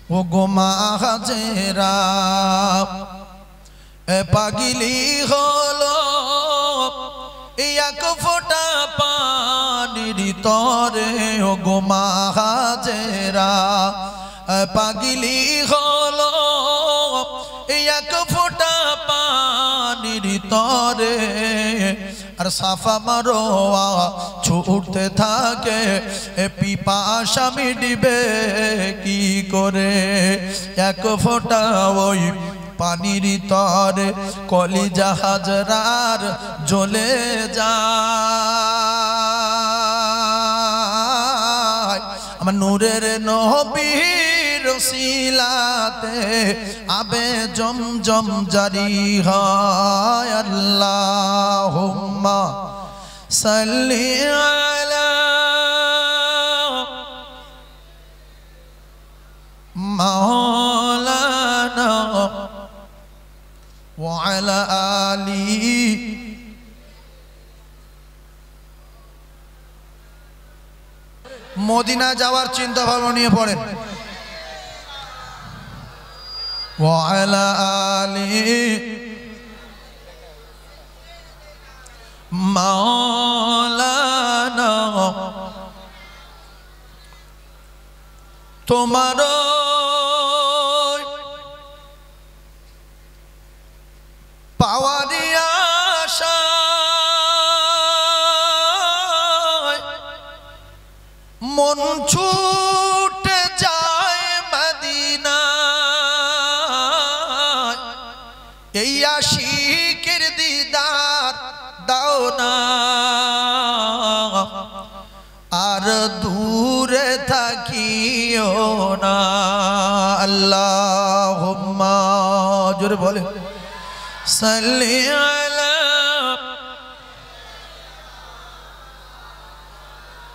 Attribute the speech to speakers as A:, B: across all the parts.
A: ও গো মা হাজেরা এ পাগিলি হলো এক ফোঁটা পানির তরে। ও গো মা হাজেরা পাগিলি হলো এক ফোঁটা পানির তরে। আর সাফা মারোয়া ছুটতে থাকে পিপাসা মিটবে কি করে। এক ফোঁটা ওই পানির তরে কলিজা হাজরার জ্বলে যায়। আমার নূরের নবীর রসিলাতে আবে জমজম জারি হয়। আল্লাহুম্মা সাল্লি আলা মাওলানা ওয়া আলা আলিহি। মদিনা যাওয়ার চিন্তা ভাবনা নিয়ে পড়েন। ওয়া আলা আলিহি মাওলানা। তোমার পাওয়ারি আশায় মন ছুটে যায় মদিনায়। এই আশিকের দিদার দাও না আর দূরে থাকিও না। আল্লাহুম্মা জোরে বলে সাল্লি আলা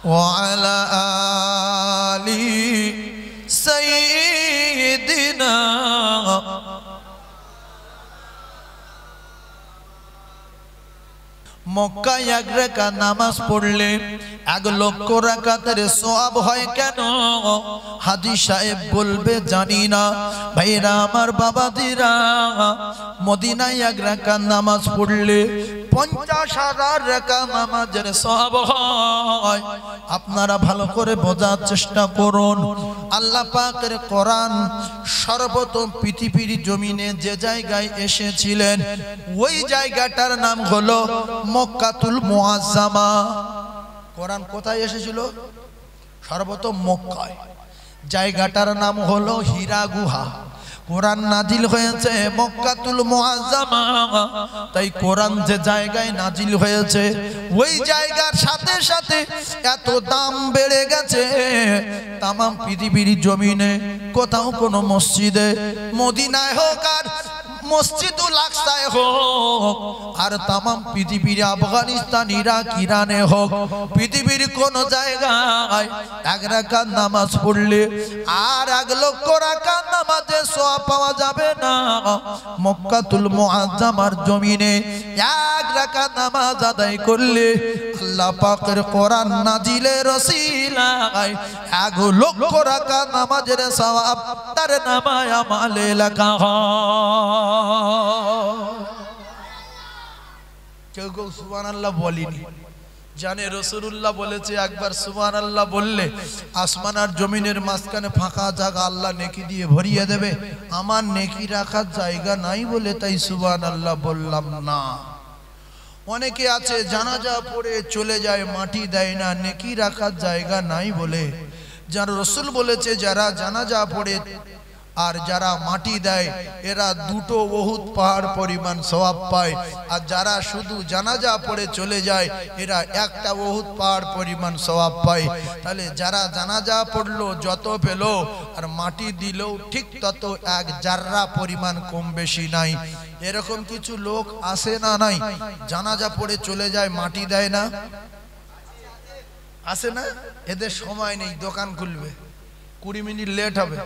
A: ওয়া আলা আলি সাইয়্যিদিনা। মক্কায় এক রাকাত নামাজ পড়লে 1 লক্ষ রাকাতের সওয়াব হয় কেন? হাজী সাহেব বলবে জানি না। ভাইরা আমার, বাবাদিরা, মদিনায় 1 রাকাত নামাজ পড়লে 50,000 রাকাত নামাজের সওয়াব হয়। আপনারা ভালো করে বোঝার চেষ্টা করুন। আল্লাহ পাকের কোরআন সর্বপ্রথম পৃথিবীর জমিনে যে জায়গায় এসেছিলেন ওই জায়গাটার নাম হলো মক্কাতুল মুআজ্জামা। কোরআন কোথায় এসেছিল? সর্বপ্রথম মক্কায়। জায়গাটার নাম হলো হীরা গুহা। কোরআন নাজিল হয়েছে মক্কাতুল মুআজ্জামা। তাই কোরআন যে জায়গায় নাজিল হয়েছে ওই জায়গার সাথে সাথে এত দাম বেড়ে গেছে। তাম পৃথিবীর জমিনে কোথাও কোনো মসজিদে, মদিনায় হোক আর মসজিদুল আকসায় হোক, আর তাম পৃথিবীর আফগানিস্তান, ইরাক, ইরানে হোক, পৃথিবীর কোন জায়গায় 1 রাকাত নামাজ পড়লে আর 1 লক্ষ রাকাত নামাজের সওয়াব পাওয়া যাবে না। মক্কাতুল মুআজ্জামার জমিনে 1 রাকাত নামাজ আদায় করলে আল্লাহ পাকের কোরআন নাজিলের ওসিলায় 1 লক্ষ রাকাত নামাজের সওয়াব তার নামায় আমলে লেখা হয়। কেউ কেউ সুবহানাল্লাহ বলেনি, জানে রাসূলুল্লাহ বলেছে একবার সুবহানাল্লাহ বললে আসমান আর জমিনের মাঝখানে ফাঁকা জায়গা আল্লাহ নেকি দিয়ে ভরিয়ে দেবে। আমার নেকি রাখার জায়গা নাই বলে তাই সুবহানাল্লাহ বললাম না। অনেকে আছে জানাজা পড়ে চলে যায়, মাটি দেয় না, নেকি রাখার জায়গা নাই বলে। যারা রাসূল বলেছে যারা জানাজা পড়ে আর যারা মাটি দেয় এরা 2টো উহুদ পাহাড় পরিমাণ সওয়াব পায়, আর যারা শুধু জানাজা পড়ে চলে যায় এরা 1টা উহুদ পাহাড় পরিমাণ সওয়াব পায়। তাহলে যারা জানাজা পড়লো যত পেল আর মাটি দিলেও ঠিক তত 1 জাররা পরিমাণ কম বেশি নাই। এরকম কিছু লোক আসে না নাই? জানাজা পড়ে চলে যায়, মাটি দেয় না, আসে না? এদের সময় নেই, দোকান খুলবে, 20 মিনিট লেট হবে।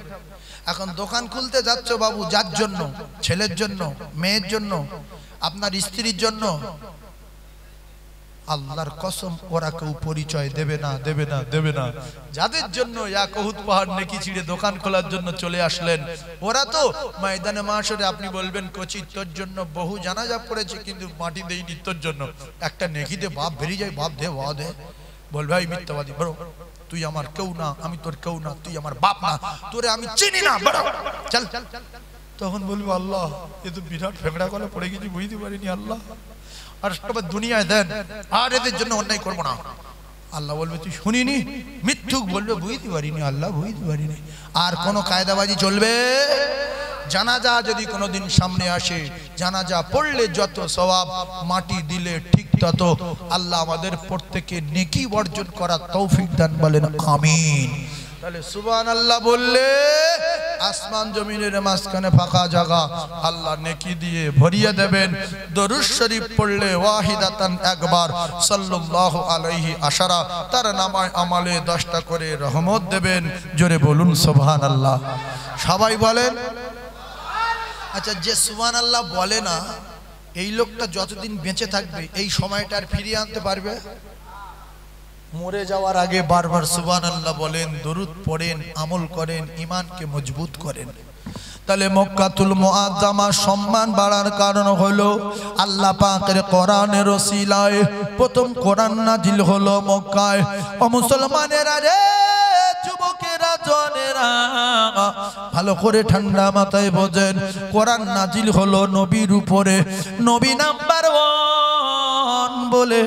A: এখন দোকান খুলতে যাচ্ছ বাবু, যার জন্য? ছেলের জন্য, মেয়ের জন্য, আপনার স্ত্রীর জন্য, আল্লাহর কসম ওরা কেউ পরিচয় দেবে না, দেবে না, দেবে না। যাদের জন্য এক উহুদ পাহাড় নেকি ছিঁড়ে দোকান খোলার জন্য চলে আসলেন, ওরা তো ময়দানে মাশরে আপনি বলবেন কোচি তোর জন্য বহু জানাজা পড়েছে কিন্তু মাটি দেয়নি তোর জন্য, একটা নেকিতে বাপ বেরিয়ে যায়, বাপ দে বাপ দে, বলবে ভাই মিথ্যাবাদী বড়, তুই আমার কেউ না, আমি তোর কেউ না, তুই আমার বাপ না, তোরে আমি চিনি না, বড় চল। তখন বলবো আল্লাহ এ তো বিরাট ফেংড়া গলা পড়ে গেছি, বুঝতে পারিনি আল্লাহ, আর সবার দুনিয়ায় দেন, আর এদের জন্য অন্যায় করবো না। আল্লাহ বলবে তুই শুনিনি, মিথ্যুক বলবে বুঝতে পারিনি আল্লাহ, বুঝতে পারিনি। আর কোনো কায়দাবাজি চলবে? জানাজা যদি কোনোদিন সামনে আসে, জানাজা পড়লে যত সওয়াব, মাটি দিলে ঠিক তত। আল্লাহ আমাদের প্রত্যেককে নেকি অর্জন করার তৌফিক দান, বলেন আমিন। তাহলে সুবহানাল্লাহ বললে আসমান জমিনের মাঝখানে ফাঁকা জায়গা আল্লাহ নেকি দিয়ে ভরিয়ে দেবেন। দরুদ শরীফ পড়লে ওয়াহিদাতান একবার সাল্লাল্লাহু আলাইহি আশারা, তার নামায় আমালে 10টা করে রহমত দেবেন। জোরে বলুন সুবহানাল্লাহ। সবাই বলেন। আচ্ছা, যে সুবহানাল্লাহ বলে না এই লোকটা যতদিন বেঁচে থাকবে এই সময়টা আর ফিরিয়ে আনতে পারবে? মরে যাওয়ার আগে বারবার সুবহানাল্লাহ বলেন, দরুদ পড়েন, আমল করেন, ঈমানকে মজবুত করেন। তাহলে মক্কাতুল মুআজ্জামা সম্মান বাড়ার কারণ হলো আল্লাহ পাকের কোরআনের ওসিলায় প্রথম কোরআন নাজিল হলো মক্কায়। ও মুসলমানেরা রে, যুবকেরা, জনেরা, ভালো করে ঠান্ডা মাথায় বোঝেন, কোরআন নাজিল হলো নবীর উপরে। নবী নাম্বার 1 বলে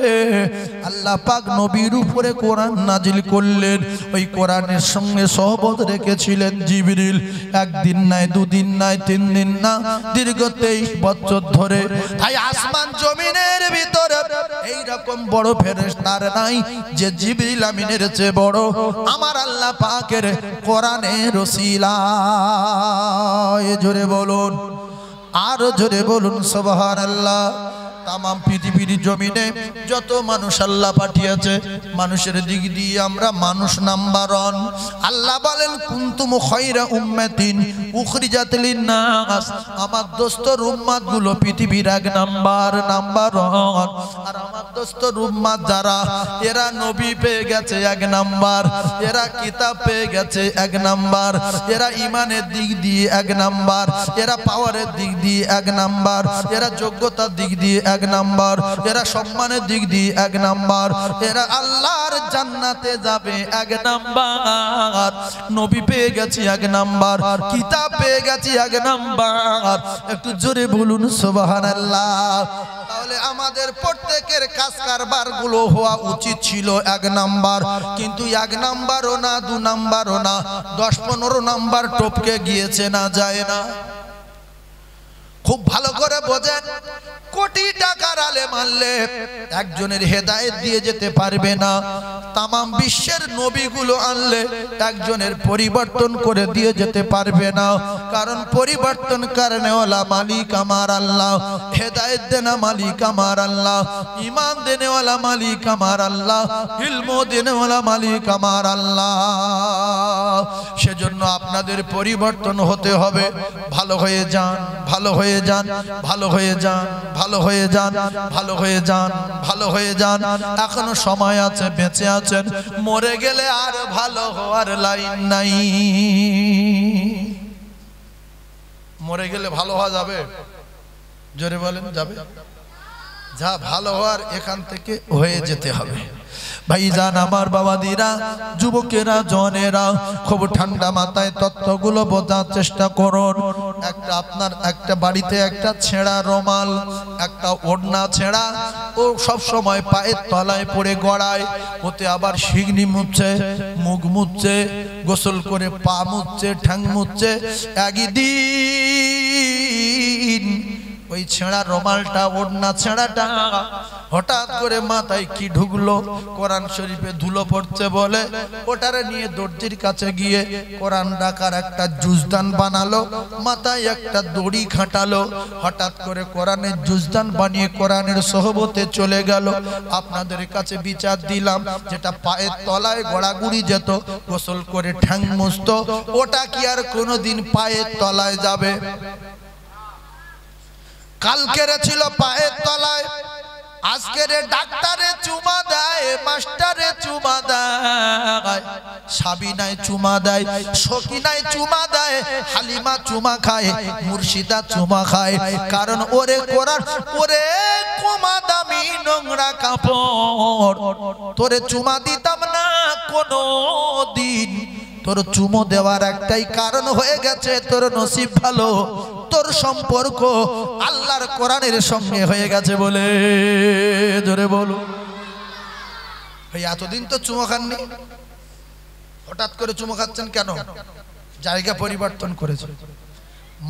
A: আল্লাহ পাক নবীর উপরে কোরআন নাজিল করলেন। ওই কোরআনের সঙ্গে সহবত রেখেছিলেন জিবরিল। একদিন নাই, দুদিন নাই, 3 দিন না, দীর্ঘ 23 বছর ধরে। তাই আসমান জমিনের ভিতরে এই রকম বড় ফেরেশতার নাই যে জিবরিল আমিনের চেয়ে বড়। আমার আল্লাহ পাকের কোরআনের ওসিলায়, জোরে বলুন, আরো জোরে বলুন সুবহানাল্লাহ। তামাম পৃথিবীর জমিনে যত মানুষ আল্লাহ পাঠিয়েছে, মানুষের দিক দিয়ে আমরা মানুষ নাম্বার 1। আল্লাহ বলেন কুনতুম খায়রা উম্মাতিন উখরিজাত লিন-নাস, আমার দোস্তর উম্মত গুলো পৃথিবীর 1 নাম্বার 1। আর আমার দোস্তর উম্মত যারা, এরা নবী পেয়ে গেছে 1 নাম্বার, এরা কিতাব পেয়ে গেছে 1 নাম্বার, এরা ঈমানের দিক দিয়ে 1 নাম্বার, এরা পাওয়ারের দিক দিয়ে 1 নাম্বার, এরা যোগ্যতার দিক দিয়ে 1 নাম্বার, এরা সম্মানের দিক দিয়ে 1 নাম্বার, এরা আল্লাহর জান্নাতে যাবে 1 নাম্বার। নবী পেয়ে গেছি 1 নাম্বার, কিতাব পেয়ে গেছি 1 নাম্বার। একটু জোরে বলুন সুবহানাল্লাহ। তাহলে আমাদের প্রত্যেকের কাজ কারবার গুলো হওয়া উচিত ছিল 1 নাম্বার, কিন্তু 1 নাম্বারও না, 2 নাম্বারও না, 10-15 নাম্বার টপকে গিয়েছে, না যায় না। খুব ভালো করে বোঝেন, কোটি টাকার আলেম আনলে একজনের হেদায়েত দিয়ে যেতে পারবে না। তামাম বিশ্বের নবীগুলো আনলে একজনের পরিবর্তন করে দিয়ে যেতে পারবে না। কারণ পরিবর্তন করনেওয়ালা মালিক আমার আল্লাহ, হেদায়েত দেনা মালিক আমার আল্লাহ, ঈমান দেনেওয়ালা মালিক আমার আল্লাহ, ইলম দেনেওয়ালা মালিক আমার আল্লাহ। সেজন্য আপনাদের পরিবর্তন হতে হবে। ভালো হয়ে যান, ভালো হয়ে যান, ভালো হয়ে যান, ভালো হয়ে যান, ভালো হয়ে যান, ভালো হয়ে যান। এখনো সময় আছে, বেঁচে আছেন। মরে গেলে আর ভালো হওয়ার লাইন নাই। মরে গেলে ভালো হওয়া যাবে? জোরে বলেন, যাবে? যা ভালো হওয়ার এখান থেকে হয়ে যেতে হবে। ভাইজান আমার বাবাদিরা, যুবকেরা, জনেরা, খুব ঠান্ডা মাথায় তত্ত্বগুলো বোঝার চেষ্টা করুন। আপনার একটা বাড়িতে একটা ছেঁড়া রুমাল, একটা ওড়না ছেঁড়া, ও সব সময় পায়ের তলায় পড়ে গড়ায়। ওতে আবার শিগনি মুছছে, মুখ মুছছে, গোসল করে পা মুছছে, ঠ্যাং মুছছে। একদিন ওই ছেঁড়া রুমালটা, ওড়না ছেঁড়াটা হঠাৎ করে মাথায় কি ঢুকলো, কোরআন শরীফে ধুলো পড়ছে বলে ওটারে নিয়ে দর্জির কাছে গিয়ে কোরআন ডাকার একটা জুজদান বানালো, মাথায় একটা দড়ি খাটালো। হঠাৎ করে কোরআনের জুজদান বানিয়ে কোরআনের সোহবতে চলে গেল। আপনাদের কাছে বিচার দিলাম, যেটা পায়ের তলায় গড়াগুড়ি যেত, গোসল করে ঠ্যাং মুছতো, ওটা কি আর কোনোদিন পায়ের তলায় যাবে? কালকের ছিল পায়ের তলায়, আজকের ডাক্তারে চুমা দেয়, মাস্টারে চুমা দেয়, সাবিনায় চুমা দেয়, সকিনায় চুমা দেয়, হালিমা চুমা খায়, মুর্শিদা চুমা খায়। কারণ ওরে কোরআন, ওরে কোমা দামি নোংরা কাপড়, তোরে চুমা দিতাম না কোনো দিন। তোর চুমো দেওয়ার একটাই কারণ হয়ে গেছে, তোর নসিব ভালো, তোর সম্পর্ক আল্লাহর কোরআনের সঙ্গে হয়ে গেছে বলে। জোরে বলো। ভাই এতদিন তো চুমো খাননি, হঠাৎ করে চুমো খাচ্ছেন কেন? জায়গা পরিবর্তন করেছে।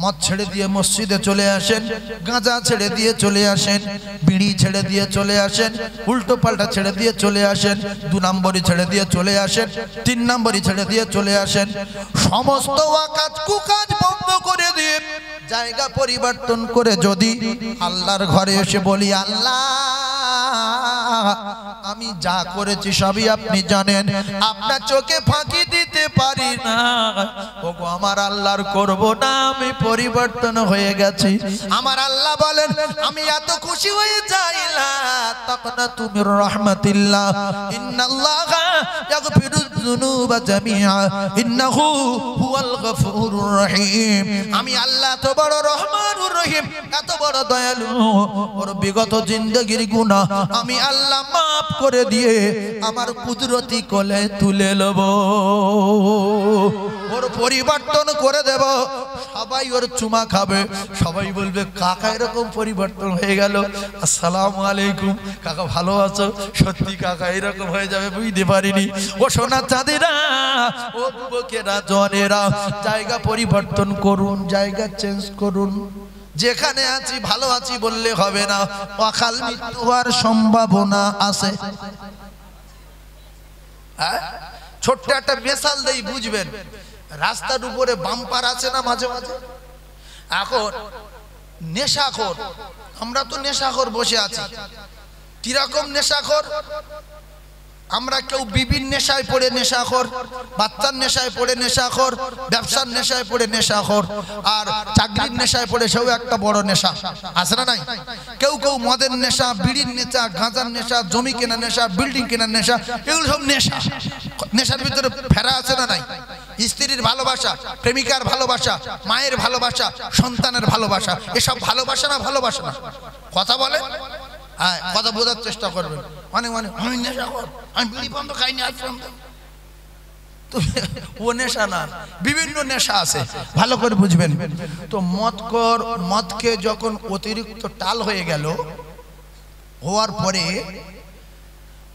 A: মদ ছেড়ে দিয়ে মসজিদে চলে আসেন, গাঁজা ছেড়ে দিয়ে চলে আসেন, বিড়ি ছেড়ে দিয়ে চলে আসেন, উল্টো পাল্টা ছেড়ে দিয়ে চলে আসেন, 2 নম্বরই ছেড়ে দিয়ে চলে আসেন, 3 নম্বরই ছেড়ে দিয়ে চলে আসেন। সমস্ত ওয়াকাজ কুকাজ বন্ধ করে দিয়ে জায়গা পরিবর্তন করে যদি আল্লাহর ঘরে এসে বলি, আল্লাহ আমি যা করেছি সবই আপনি জানেন, আপনার চোখে ফাঁকি দিতে পারি না, ওগো আমার আল্লাহর করব না, আমি পরিবর্তন হয়ে গেছি। আমার আল্লাহ বলেন, আমি এত খুশি হয়ে যাই না তখন তুমি রহমাতিল্লাহ, ইন্নাল্লাহা ইয়াগফিরুয যুনুবা জামিআ ইন্নাহু হুয়াল গফুরুর রহিম। আমি আল্লাহ এত বড় রহমানুর রহিম, এত বড় দয়ালু, ওর বিগত জিন্দেগির গুনাহ আমি আল্লাহ মাফ করে দিয়ে আমার কুদরতি কোলে তুলে নেব, ওর পরিবর্তন করে দেব। সবাই ওর চুমা খাবে, সবাই বলবে কাকা এরকম পরিবর্তন হয়ে গেল, আসসালামু আলাইকুম কাকা ভালো আছো? সত্যি কাকা এরকম হয়ে যাবে বুঝতে পারিনি। ও সোনা চাঁদেরা, ও যুবকেরা, জনেরা, জায়গা পরিবর্তন করুন, জায়গা চেঞ্জ করুন। যেখানে আছি ভালো আছি বললে হবে না, অকাল মৃত্যু হওয়ার সম্ভাবনা আছে। ছোট্ট একটা মিসাল দেই বুঝবেন। রাস্তার উপরে বাম্পার আছে না মাঝে মাঝে? এখন নেশাখোর, আমরা তো নেশাখোর বসে আছি। কিরকম নেশাখোর? আমরা কেউ বিভিন্ন নেশায় পড়ে নেশাখোর, বাচ্চার নেশায় পড়ে নেশাখোর, ব্যবসার নেশায় পড়ে নেশাখোর, আর চাকরির নেশায় পড়ে সেও একটা বড় নেশা আছে না নাই? কেউ কেউ মদের নেশা, বিড়ির নেশা, গাঁজার নেশা, জমি কেনার নেশা, বিল্ডিং কেনার নেশা, এগুলো সব নেশা। নেশার ভিতরে ফেরা আছে না নাই? স্ত্রীর ভালোবাসা, প্রেমিকার ভালোবাসা, মায়ের ভালোবাসা, সন্তানের ভালোবাসা, এসব ভালোবাসা না ভালোবাসা না? কথা বলে, হ্যাঁ কথা বোঝার চেষ্টা করবেন। অনেক মানে আমি নেশা কর, আমি বিড়ি বন্ধ খাইনি আজ পর্যন্ত, তো ও নেশা না, বিভিন্ন নেশা আছে, ভালো করে বুঝবেন। তো মদকে যখন অতিরিক্ত টাল হয়ে গেল, হওয়ার পরে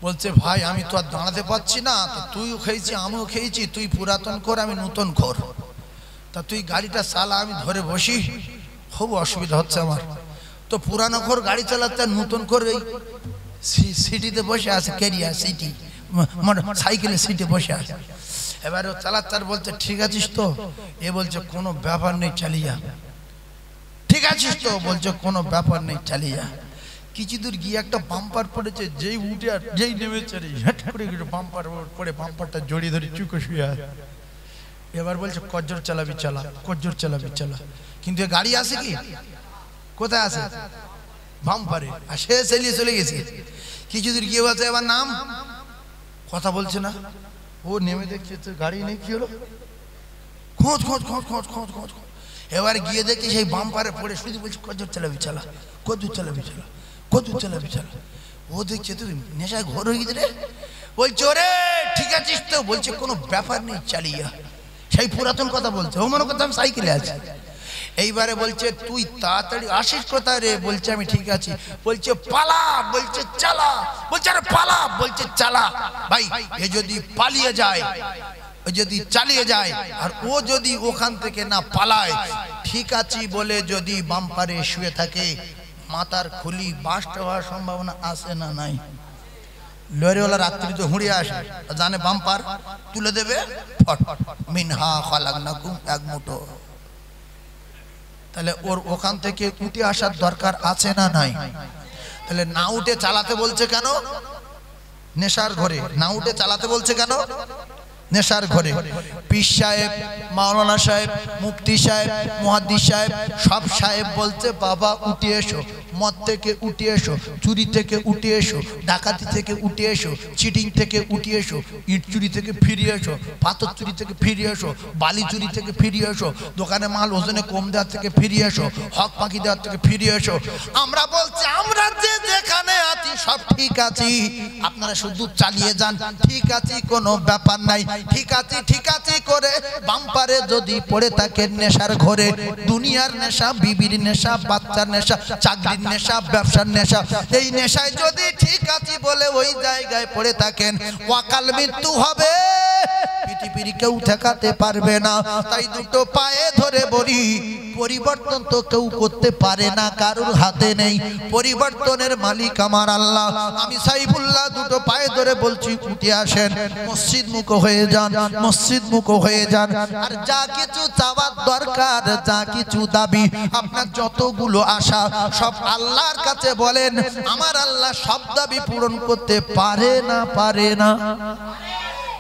A: বলছে ভাই আমি তো আর দাঁড়াতে পারছি না, তো তুইও খেয়েছি আমিও খেয়েছি, তুই পুরাতন কর আমি নতুন কর, তা তুই গাড়িটা চালা আমি ধরে বসি, খুব অসুবিধা হচ্ছে আমার। তো পুরানো ঘর গাড়ি চালাতে, নতুন করে সিটিতে বসে আছে, ক্যারিয়ার সিটি সাইকেলের সিটে বসে আছে। এবার ও চালাচ্চার বলছে ঠিক আছিস তো? এ বলছে কোনো ব্যাপার নেই চালিয়া। ঠিক আছিস তো? বলছে কোনো ব্যাপার নেই চালিয়া। কিছু দূর গিয়ে একটা বাম্পার পড়েছে, যেই উঠে আর যেই নেমেছে হেট করে বাম্পার পড়ে বাম্পারটা জড়িয়ে ধরে চুকে শুয়ে। এবার বলছে কজ্জোর চালাবি চালা, কজ্জোর চালাবি চালা। কিন্তু গাড়ি আছে কি? কোথায় আছে? বাম্পারে। আর সে চালিয়ে চলে গেছে। কিছু দূর গিয়ে বলছে এবার নাম, কথা বলছে না। ও নেমে দেখছে তো গাড়ি নেই, কি হলো? খোঁজ খোঁজ খোঁজ খোঁজ খোঁজ খোঁজ। এবার গিয়ে দেখি সেই বাম্পারে পড়ে শুধু বলছে কজ্জোর চালাবি চালা, কজ্জোর চালাবি চালা, কজ্জোর চালাবি চালা। ও দেখছে তুই নেশায় ঘর হয়ে গেছে রে। বলছে ওরে ঠিক আছিস তো? বলছে কোনো ব্যাপার নেই চালিয়া। সেই পুরাতন কথা বলছে, ও মনে করছে আমি সাইকেলে আছি। এইবারে বলছে তুই তাড়াতাড়ি আসিস কোথায় রে? বলছে আমি ঠিক আছি। বলছে পালা, বলছে চালা। বলছে আরে পালা, বলছে চালা। ভাই এ যদি পালিয়ে যায়, ও যদি চালিয়ে যায়, আর ও যদি ওখান থেকে না পালায়, ঠিক আছি বলে যদি বাম্পারে শুয়ে থাকে, মাথার খুলি বাস্ট হওয়ার সম্ভাবনা আছে না নাই? লরিওয়ালা রাত্রি তো হুঁড়িয়ে আসে, জানে বাম্পার তুলে দেবে, ফট মিনহা খালাকনাকুম, এক মুঠো। তাহলে ওর ওখান থেকে উঠে আসার দরকার আছে না নাই? তাহলে না উঠে চালাতে বলছে কেন? নেশার ঘরে। না উঠে চালাতে বলছে কেন? নেশার ঘরে। পীর সাহেব, মাওলানা সাহেব, মুফতি সাহেব, মুহাদ্দিস সাহেব, সব সাহেব বলছে বাবা উঠে এসো, মদ থেকে উঠে এসো, চুরি থেকে উঠে এসো, ডাকাতি থেকে উঠে এসো, চিটিং থেকে উঠে এসো, ইট চুরি থেকে ফিরে এসো, পাথর চুরি থেকে ফিরে এসো, বালি চুরি থেকে ফিরে এসো, দোকানে মাল ওজনে কম দেওয়ার থেকে ফিরে এসো, হক পাখি দেওয়ার থেকে ফিরে এসো। আমরা বলছি আমরা যে যেখানে আছি সব ঠিক আছি, আপনারা শুধু চালিয়ে যান, ঠিক আছে কোনো ব্যাপার নাই, ঠিক আছে ঠিক আছে করে বাম্পারে যদি পড়ে থাকে নেশার ঘরে, দুনিয়ার নেশা, বিবির নেশা, বাচ্চার নেশা, চাকরির নেশা, ব্যবসার নেশা, এই নেশায় যদি ঠিক আছে বলে ওই জায়গায় পড়ে থাকেন, অকাল মৃত্যু হবে, পৃথিবীর কেউ ঠেকাতে পারবে না। তাই দুটো পায়ে ধরে বলি, পরিবর্তন তো কেউ করতে পারে না, কারোর হাতে নেই, পরিবর্তনের মালিক আমার আল্লাহ। আমি সাইফুল্লাহ দুটো পায়ে ধরে বলছি, উঠে আসেন, মসজিদ মুখ হয়ে যান, মসজিদ মুখ হয়ে যান। আর যা কিছু চাওয়ার দরকার, যা কিছু দাবি, আপনার যতগুলো আশা, সব আল্লাহর কাছে বলেন। আমার আল্লাহ সব দাবি পূরণ করতে পারে না, পারে না।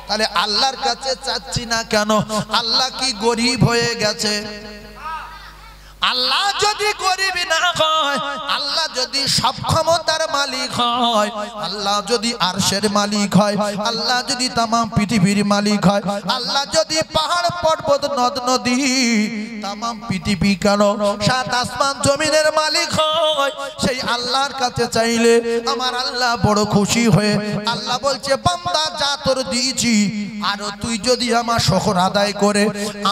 A: তাহলে আল্লাহর কাছে চাচ্ছি না কেন? আল্লাহ কি গরিব হয়ে গেছে? আল্লাহ যদি গরিব না হয়, আল্লাহ যদি সব ক্ষমতার মালিক হয়, আল্লাহ যদি আরশের মালিক হয়, আল্লাহ যদি तमाम পৃথিবীর মালিক হয়, আল্লাহ যদি পাহাড় পর্বত নদ নদী तमाम পৃথিবী কেন সাত আসমান জমিনের মালিক হয়, সেই আল্লাহর কাছে চাইলে আমার আল্লাহ বড় খুশি হয়ে আল্লাহ বলছে, বান্দা যা তোর দিয়েছি, আর তুই যদি আমার শকর আদায় করে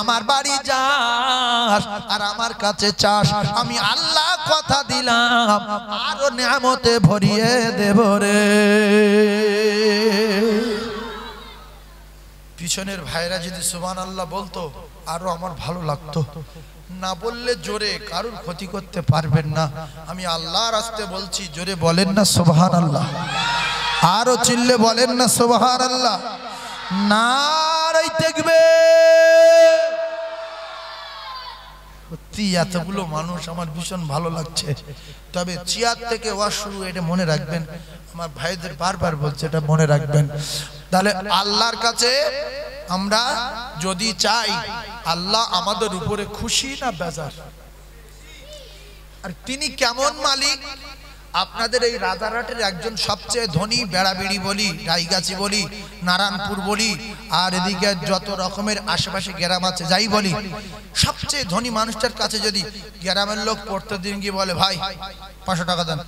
A: আমার বাড়ি যাস আর আমার কাছে চাস, আমি আল্লাহ কথা দিলাম আরো নিয়ামতে ভরিয়ে দেব রে। পিছনের ভাইরা যদি সুবহানাল্লাহ বলতো আরো আমার ভালো লাগতো, না বললে জোরে কারুর ক্ষতি করতে পারবেন না। আমি আল্লাহর রাস্তে বলছি, জোরে বলেন না সুবহানাল্লাহ, আরো চিল্লে বলেন না সুবহানাল্লাহ, নারে তাকবীর। সত্যি এতগুলো মানুষ আমার ভীষণ ভালো লাগছে। তবে চেয়ার থেকে ওয়াজ শুরু, এটা মনে রাখবেন, আমার ভাইদের বারবার বলছে, এটা মনে রাখবেন। তাহলে আল্লাহর কাছে আমরা যদি চাই, আল্লাহ আমাদের উপরে খুশি না বেজার? আর তিনি কেমন মালিক? আপনাদের এই রাজারহাটের একজন সবচেয়ে ধনী, বেড়াবিড়ি বলি, রায়গাছি বলি, নারায়ণপুর বলি, আর এদিকে যত রকমের আশেপাশে গ্রাম আছে যাই বলি, সবচেয়ে ধনী মানুষটার কাছে যদি গ্রামের লোক প্রত্যেকদিন গিয়ে বলে, ভাই 500 টাকা দেন,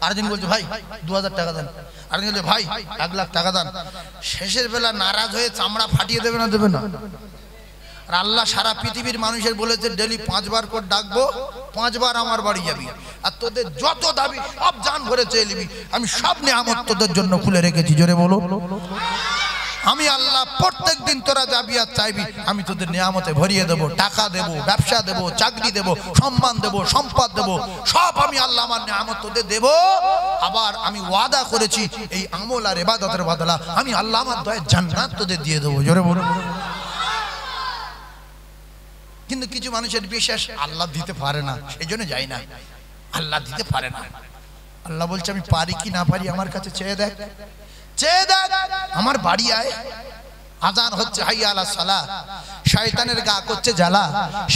A: আরেকদিন বলছে ভাই 2000 টাকা দেন, আরেকদিন বলছে ভাই 1 লাখ টাকা দেন, শেষের বেলা নারাজ হয়ে চামড়া ফাটিয়ে দেবে না, দেবে না? আর আল্লাহ সারা পৃথিবীর মানুষের বলেছে, ডেলি 5 বার করে ডাকবো, 5 বার আমার বাড়ি যাবি, আর তোদের যত দাবি সব জান ভরে চেয়ে নিবি, আমি সব নিয়ামত তোদের জন্য খুলে রেখেছি। জোরে বলো, আমি আল্লাহ প্রত্যেক দিন তোরা যাবি আর চাইবি, আমি তোদের নিয়ামতে ভরিয়ে দেবো, টাকা দেবো, ব্যবসা দেবো, চাকরি দেবো, সম্মান দেবো, সম্পদ দেবো, সব আমি আল্লাহ আমার নিয়ামত তোদের দেবো। আবার আমি ওয়াদা করেছি, এই আমল আর ইবাদতের বদলা আমি আল্লাহ আমার দয়ায় জান্নাত তোদের দিয়ে দেবো। জোরে বলো। কিন্তু কিছু মানুষের বিশ্বাস আল্লাহ দিতে পারে না, সেই জন্য যাই না, আল্লাহ দিতে পারে না। আল্লাহ বলছে, আমি পারি কি না পারি আমার কাছে চেয়ে দেখ, চেয়ে দেখ, আমার বাড়ি আয়। আজান হচ্ছে, হাইয়া আলা সালাহ, শয়তানের গা করছে জ্বালা,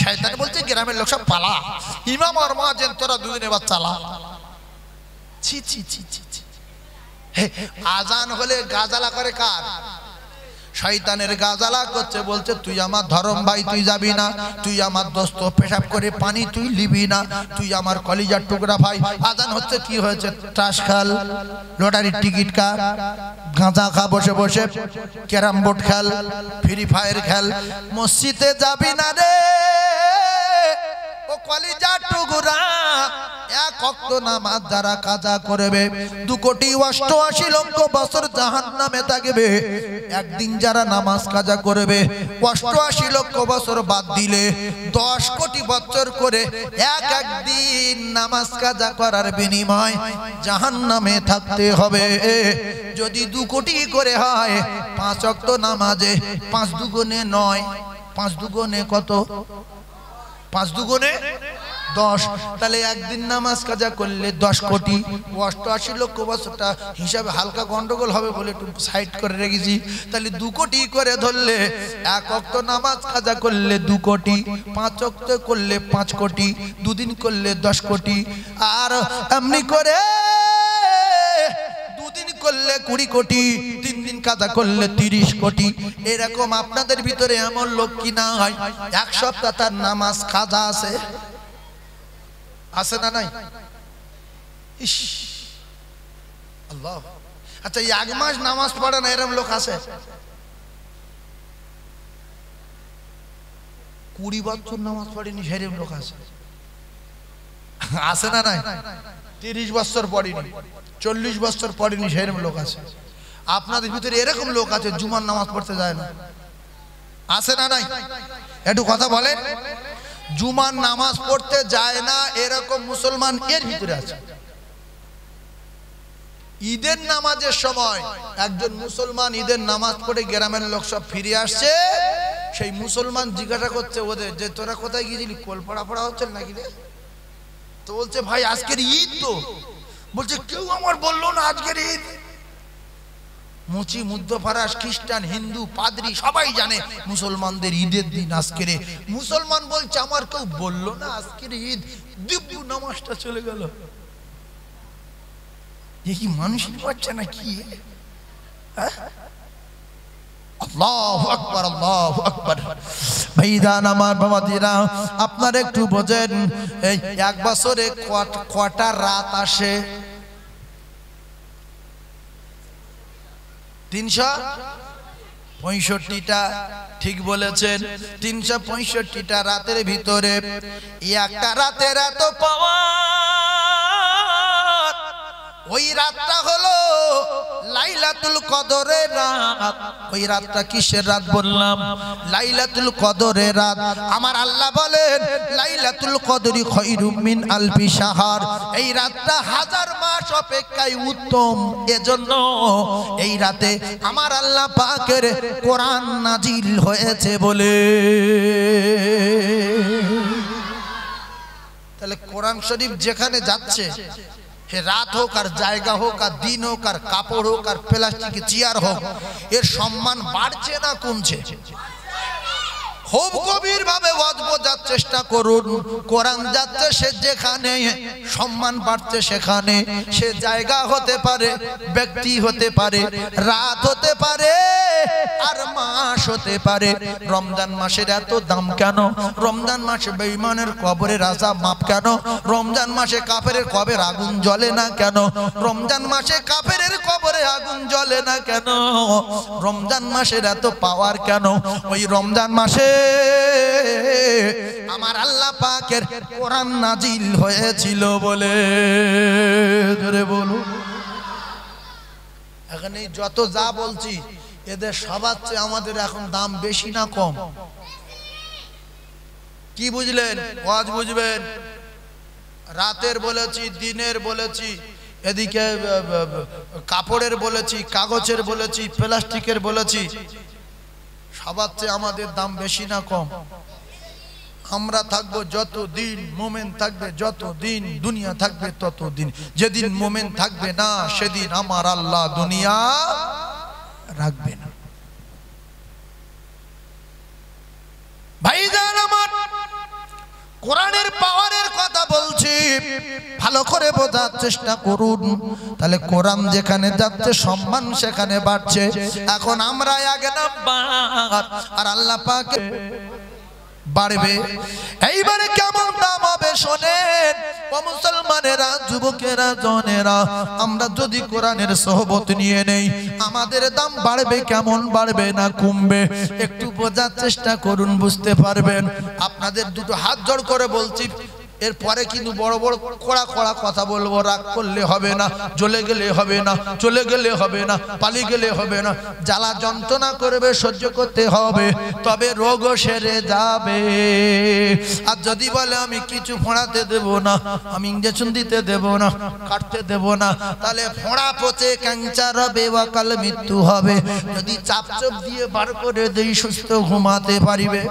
A: শয়তান বলছে গ্রামের লোক সব পালা, ইমাম আর মুয়াজ্জিন তোরা দুদিন এবার চালা। ছি ছি ছি ছি ছি। আজান হলে গাজালা করে কার? শয়তানের গাজালা করছে, বলছে তুই আমার ধরম ভাই, তুই যাবি না, তুই আমার দোস্ত, পেশাব করে পানি তুই লিবি না, তুই আমার কলিজার টুকরা ভাই। আজান হচ্ছে, কি হয়েছে? টাস খেল, লটারির টিকিট কাট, গাঁজা খা বসে বসে, ক্যারাম বোর্ড খেল, ফ্রি ফায়ার খেল, মসজিদে যাবি না রে ও কলিজার টুকরা। 1 ওয়াক্ত নামাজ যারা কাজা করবে 2,88,00,000 বছর জাহান্নামে থাকবে। একদিন যারা নামাজ কাজা করবে 88,00,000 বছর বাদ দিলে 10 কোটি বছর করে এক দিন নামাজ কাজা করার বিনিময় জাহান্নামে থাকতে হবে। যদি 2 কোটি করে হয় 5 ওয়াক্ত নামাজে 5 দুগুণে 9, 5 দুগুণে কত? 5 দুগুণে 10, তাহলে একদিন নামাজ কাজা করলে 10 কোটি, 88 লক্ষ বছরটা হিসাবে হালকা গন্ডগোল হবে বলে একটু সাইড করে রেখেছি। তাহলে 2 কোটি করে ধরলে এক ওয়াক্ত নামাজ কাজা করলে 2 কোটি, 5 ওয়াক্ত করলে 5 কোটি, 2 দিন করলে 10 কোটি, আর এমনি করে 2 দিন করলে 20 কোটি, 3 দিন কাজা করলে 30 কোটি। এরকম আপনাদের ভিতরে এমন লোক কি না হয় 1 সপ্তাহ তার নামাজ কাজা আছে? আছে না নাই? ইস আল্লাহ। আচ্ছা, 1 মাস নামাজ পড়ে না এরকম লোক আছে? 20 বছর নামাজ পড়েনি সেরকম লোক আছে? আছে না নাই? 30 বছর পড়েনি, 40 বছর পড়েনি সেরকম লোক আছে। আপনাদের ভিতরে এরকম লোক আছে জুমার নামাজ পড়তে যায় না? আছে না নাই? একটু কথা বলেন। জুমার নামাজ পড়তে যায় না এরকম মুসলমান এর ভিতরে আছে। ঈদের নামাজের সময় একজন মুসলমান ঈদের নামাজ পড়ে গ্রামের লোক সব ফিরে আসছে, সেই মুসলমান জিজ্ঞাসা করছে ওদের যে তোরা কোথায় গিয়েছিলি, কোলপাড়া পড়া হচ্ছে নাকি রে? তো বলছে ভাই আজকের ঈদ তো। বলছে কেউ আমার বললো না আজকের ঈদ। মুচি মুদ্দফারাস খ্রিস্টান হিন্দু পাদ্রী সবাই জানে মুসলমানদের ঈদের দিন আজকের। মুসলমান বলছে আমার কেউ বললো না আজকের ঈদ, দিব্য নামাজটা চলে গেল। এ কি মানুষই পাচ্ছে না কি? আল্লাহু আকবার, আল্লাহু আকবার। ভাইজান আমার বাবাজিরা, আপনারা একটু বোঝেন এই 1 বছরে কটা রাত আসে? 365টা। ঠিক বলেছেন, 365টা রাতের ভিতরে একটা রাতের এত পাওয়ার, ওই রাতটা হলো লাইলাতুল কদরের রাত। ওই রাতটা কিসের রাত বললাম? লাইলাতুল কদরের রাত। আমার আল্লাহ বলেন লাইলাতুল কদরি খায়রুম মিন আলফি শাহর। এই রাতটা 1000 মাস অপেক্ষায় উত্তম। এজন্য এই রাতে আমার আল্লাহ পাকের কোরআন নাজিল হয়েছে বলে। তাহলে কোরআন শরীফ যেখানে যাচ্ছে, সে রাত হোক আর জায়গা হোক আর দিন হোক আর কাপড় হোক আর প্লাস্টিক চেয়ার হোক, এর সম্মান বাড়ছে না কমছে? খুব গভীর ভাবে বোঝার চেষ্টা করুন। কোরআন যাচ্ছে সে যেখানে, সম্মান বাড়ছে সেখানে। সে জায়গা হতে পারে, ব্যক্তি হতে পারে, রাত হতে পারে, আর মাস হতে পারে। রমজান মাসের এত দাম কেন? রমজান মাসে বেঈমানের কবরের আযাব মাপ কেন? রমজান মাসে কাফেরের কবরে আগুন জ্বলে না কেন? রমজান মাসে কাফেরের কবরে আগুন জ্বলে না কেন? রমজান মাসের এত পাওয়ার কেন? ওই রমজান মাসে আমার আল্লাহ পাকের কোরআন নাজিল হয়েছিল বলে। জোরে বলুন। এখানে যত যা বলছি এদের সবার চেয়ে আমাদের এখন দাম বেশি না কম? কি বুঝলেন? ওয়াজ বুঝবেন। রাতের বলেছি, দিনের বলেছি, এদিকে কাপড়ের বলেছি, কাগজের বলেছি, প্লাস্টিকের বলেছি। সবার চেয়ে আমাদের দাম বেশি না কম? আমরা থাকবো যতদিন, মোমেন থাকবে যতদিন, দুনিয়া থাকবে ততদিন। যেদিন মোমেন থাকবে না সেদিন আমার আল্লাহ দুনিয়া রাখবে না। ভাইজান আমার, কোরআনের পাওয়ারের কথা বলছি, ভালো করে বোঝার চেষ্টা করুন। তাহলে কোরআন যেখানে যাচ্ছে সম্মান সেখানে বাড়ছে। এখন আমরা আগে নাম্বার আর আল্লাহ পাক বাড়বে। এইবারে কেমন দাম হবে শোনেন ও মুসলমানেরা, যুবকেরা, জনেরা। আমরা যদি কোরআনের সোহবত নিয়ে নেই, আমাদের দাম বাড়বে কেমন, বাড়বে না কমবে? একটু বোঝার চেষ্টা করুন, বুঝতে পারবেন। আপনাদের দুটো হাত জোড় করে বলছি, এরপরে কিন্তু বড় বড় কড়া কড়া কথা বলবো। রাগ করলে হবে না, জ্বলে গেলে হবে না, চলে গেলে হবে না, পালিয়ে গেলে হবে না। জ্বালা যন্ত্রণা করবে, সহ্য করতে হবে, তবে রোগও সেরে যাবে। আর যদি বলে আমি কিছু ফোঁড়াতে দেব না, আমি ইঞ্জেকশন দিতে দেব না, কাটতে দেব না, তাহলে ফোঁড়া পচে ক্যান্সার হবে, অকাল মৃত্যু হবে। যদি চাপ চোপ দিয়ে বার করে দেই, সুস্থ ঘুমাতে পারিবে।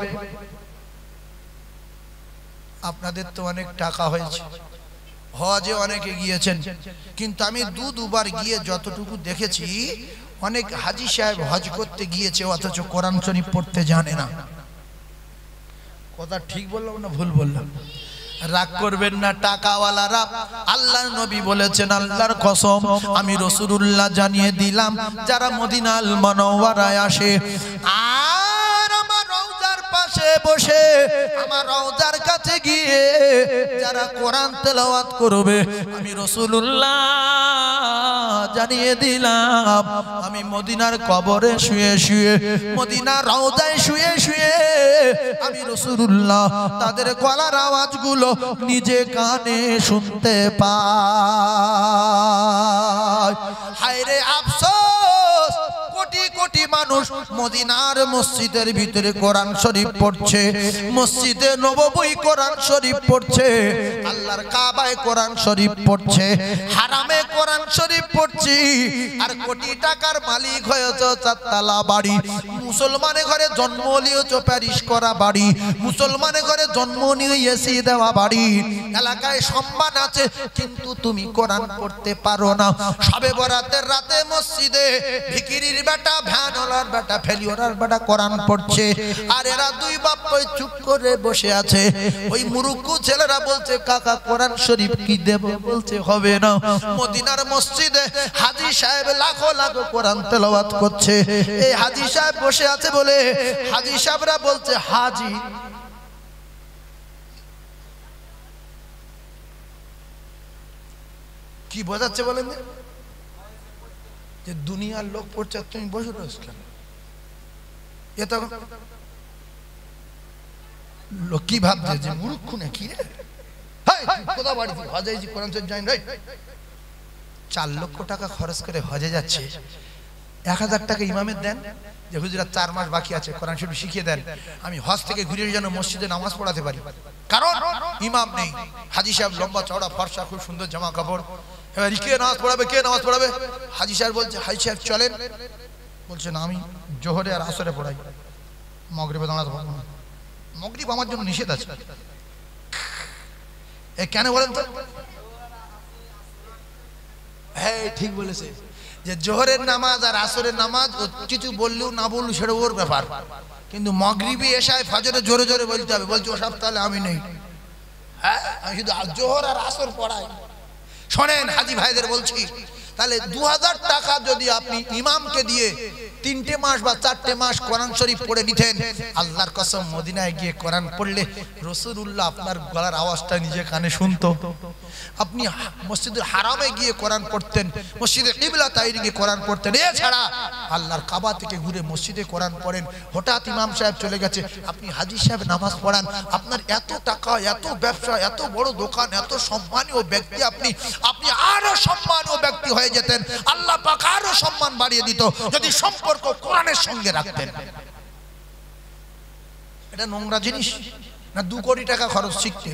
A: আপনাদের তো অনেক টাকা হয়েছে, হজে অনেকে গিয়েছেন, কিন্তু আমি দুবার গিয়ে যতটুকু দেখেছি অনেক হাজী সাহেব হজ করতে গিয়েছে অথচ কোরআন শরীফ পড়তে জানে না। কথা ঠিক বললাম না ভুল বললাম? রাগ করবেন না টাকাওয়ালারা, আল্লাহর নবী বলেছেন আল্লাহর কসম আমি রাসূলুল্লাহ জানিয়ে দিলাম যারা মদিনাল মুনাওয়ারায় আসে আর আমার রওজার পাশে বসে আমার রওজার কাছে গিয়ে যারা কোরআন তেলাওয়াত করবে আমি রাসূলুল্লাহ জানিয়ে দিলাম আমি মদিনার কবরে শুয়ে শুয়ে মদিনার রওজায় শুয়ে শুয়ে আমি রাসূলুল্লাহ তাদের গলার আওয়াজগুলো নিজে কানে শুনতে পাই। হায় রে আফসোস, কোটি কোটি মানুষ মদিনার মসজিদের ভিতরে কোরআন শরীফ পড়ছে, মসজিদে নববী কোরআন শরীফ পড়ছে, আল্লাহর কাবায় কোরআন শরীফ পড়ছে, হারামে কোরআন শরীফ পড়ছি, আর কোটি টাকার মালিক হয়েছে চারতলা বাড়ি, মুসলমানের ঘরে জন্ম নিয়েছো প্যারিস করা বাড়ি, মুসলমানের ঘরে জন্ম নিয়ে এসি দেওয়া বাড়ি, এলাকায় সম্মান আছে কিন্তু তুমি কোরআন পড়তে পারো না। সবে বরাতের রাতে মসজিদে ভিখিরির বেটা, ভ্যানওয়ালার বেটা, ফেলিওয়ালার বেটা কোরআন পড়ছে, আর এরা দুই বাপ চুপ করে বসে আছে। ওই মুরুক্কু ছেলেরা বলছে কাকা কোরআন শরীফ কি দেব, বলছে হবে না। মদিনার মসজিদে হাজী সাহেব লাখো লাখো কোরআন তেলাওয়াত করছে, এই হাজী সাহেব বসে আছে বলে হাজী সাহেবরা বলছে হাজী কি বোঝাচ্ছে বলেন যে দুনিয়ার লোক পড়ছে তুমি বসে রয়েছ কেন? এ তখন লোক কি ভাবছে যে মূর্খ নাকি রে, কোথা বাড়ি হজে কোরআন শরীফ জানেন রে? 4 লক্ষ টাকা খরচ করে হজে যাচ্ছে, 1000 টাকা ইমামের দেন যে হুজুরা 4 মাস বাকি আছে কোরআন শরীফ শিখিয়ে দেন, আমি হজ থেকে ঘুরে যেন মসজিদে নামাজ পড়াতে পারি, কারণ ইমাম নেই। হাজী সাহেব লম্বা চওড়া ফর্সা, খুব সুন্দর জামা কাপড়, এবার কে নামাজ পড়াবে, কে নামাজ পড়াবে? হাজী সাহেব বলছে হাজী সাহেব চলেন, বলছে না আমি জোহরে আর আসরে পড়াই, মাগরিবে দাঁড়াতে পারবো না, মাগরিব আমার জন্য নিষেধ আছে। এ কেন বলেন তো? হ্যাঁ ঠিক বলেছে যে জোহরের নামাজ আর আসরের নামাজ কিছু বললেও না বললেও সেটা ওর ব্যাপার, কিন্তু মাগরিবে এশায় ফজরে জোরে জোরে বলতে হবে। বলছে ওসব তাহলে আমি নেই, হ্যাঁ আমি শুধু জোহর আর আসর পড়াই। শোনেন হাজী ভাইদের বলছি, তাহলে 2000 টাকা যদি আপনি ইমামকে দিয়ে 3টে মাস বা 4টে মাস কোরআন শরীফ পড়ে নিতেন, আল্লাহর কসম মদিনায় গিয়ে কোরআন পড়লে রাসূলুল্লাহ আপনার গলার আওয়াজটা নিজে কানে শুনতো। আপনি মসজিদুল হারামে গিয়ে কোরআন পড়তেন, মসজিদে কিবলা তাইরে গিয়ে কোরআন পড়তেন, এছাড়া আল্লাহর কাবা থেকে ঘুরে মসজিদে কোরআন পড়েন। হঠাৎ ইমাম সাহেব চলে গেছে, আপনি হাজী সাহেব নামাজ পড়ান, আপনার এত টাকা, এত ব্যবসা, এত বড় দোকান, এত সম্মানীয় ব্যক্তি, আপনি আরো সম্মানীয় ব্যক্তি হয়ে যেতেন, আল্লাহ পাক আরো সম্মান বাড়িয়ে দিত যদি সম্পর্ক কোরআনের সঙ্গে রাখতেন। এটা নোংরা জিনিস না? 2 কোটি টাকা খরচ শিখতে,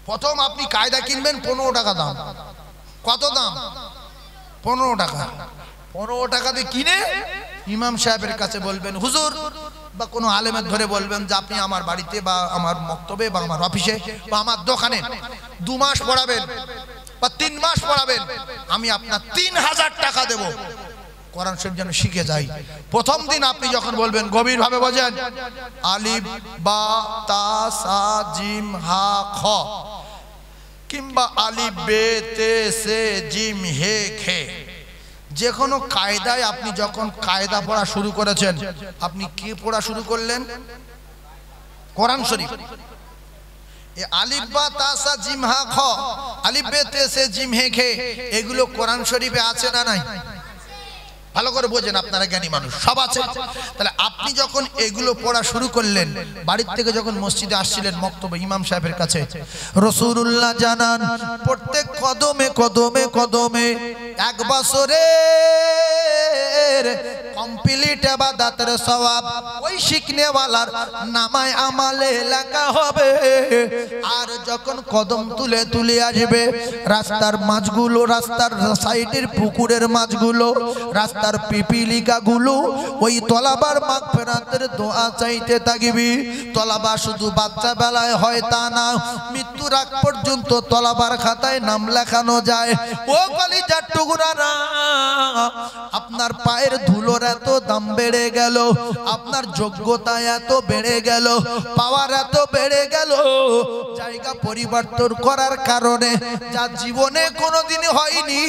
A: প্রথম আপনি কায়দা কিনবেন 15 টাকা দাম। কত দাম? 15 টাকা। 15 টাকা দিয়ে কিনে ইমাম সাহেবের কাছে বলবেন হুজুর, বা কোনো আলেমের ধরে বলবেন যে আপনি আমার বাড়িতে বা আমার মক্তবে বা আমার অফিসে বা আমার দোকানে 2 মাস পড়াবেন বা 3 মাস পড়াবেন, আমি আপনার 3000 টাকা দেব, কোরআন শরীফ যেন শিখে যাই। প্রথম দিন আপনি যখন বলবেন, গভীর ভাবে বোঝেন, আলিফ বা তা সা জিম হা খ, কিংবা আলিফ বে তে সে জিম হে খে, যে কোনো কায়দায় আপনি যখন কায়দা পড়া শুরু করেছেন, আপনি কি পড়া শুরু করলেন? কোরআন শরীফ। এই আলিফ বা তা সা জিম হা খ, আলিফ বে তে সে জিম হে খে, এগুলো কোরআন শরীফে আছে না নাই? ভালো করে বোঝেন, আপনারা জ্ঞানী মানুষ, সব আছে। তাহলে আপনি যখন এগুলো পড়া শুরু করলেন, বাড়ির থেকে যখন মসজিদে আসছিলেন মক্তবে ইমাম সাহেবের কাছে, রাসূলুল্লাহ জানান প্রত্যেক কদমে কদমে কদমে 1 বছরের কমপ্লিট ইবাদতের সওয়াব ওই শিখনেওয়ালার নামায় আমালে লেখা হবে। আর যখন কদম তুলে তুলে আসবে রাস্তার মাছগুলো, রাস্তার সাইডের পুকুরের মাছগুলো, রাস্তার পিপিলিকাগুলো ওই তলাবার মাগফিরাতের দোয়া চাইতে থাকবি। তলাবা শুধু বাচ্চা বেলায় হয় তা না, মৃত্যুর আগ পর্যন্ত তলাবার খাতায় নাম লেখানো যায়। ও কলিজার টুকরারা, আপনার পায়ের ধুলোর এত দাম বেড়ে গেল, আপনার যোগ্যতা এত বেড়ে গেল, পাওয়ার এত বেড়ে গেল, জায়গা পরিবর্তন করার কারণে যা জীবনে কোনোদিন হয়নি।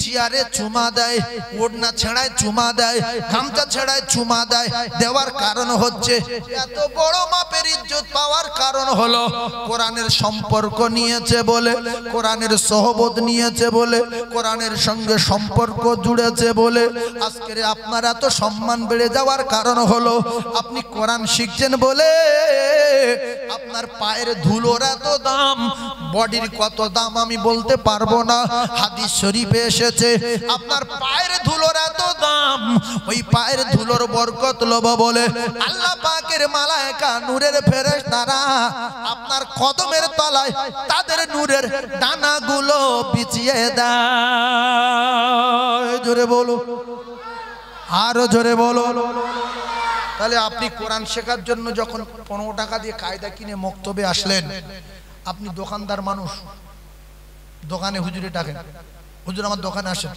A: চেয়ারে চুমা দেয়, ওড়না ছেড়ায় চুমা দেয়, গামছা ছেড়ায় চুমা দেয়, দেওয়ার কারণ হচ্ছে এত বড় মাপের ইজ্জত পাওয়ার কারণ হলো কোরআনের সম্পর্ক নিয়েছে বলে, কোরআনের সহবত নিয়েছে বলে, কোরআনের সঙ্গে সম্পর্ক জুড়েছে বলে। আজকের আপনার এত সম্মান বেড়ে যাওয়ার কারণ হলো আপনি কোরআন শিখছেন বলে। আপনার পায়ের ধুলোর এত দাম, বডির কত দাম আমি বলতে পারবো না, হাদিস শরীফে এসেছে আপনার পায়ের ধুলোর এত দাম। ওই পায়ের ধুলোর বরকত লব বলে আল্লাহ পাকের মালায়েকা নূরের ফেরেশতারা আপনার কদমের তলায় তাদের নূরের ডানাগুলো বিছিয়ে দেয়। জোরে বলো, আরো জোরে বলো। তাহলে আপনি কোরআন শেখার জন্য যখন 15 টাকা দিয়ে কায়দা কিনে মক্তবে আসলেন, আপনি দোকানদার মানুষ, দোকানে হুজুরে ডাকেন, হুজুর আমার দোকানে আসেন,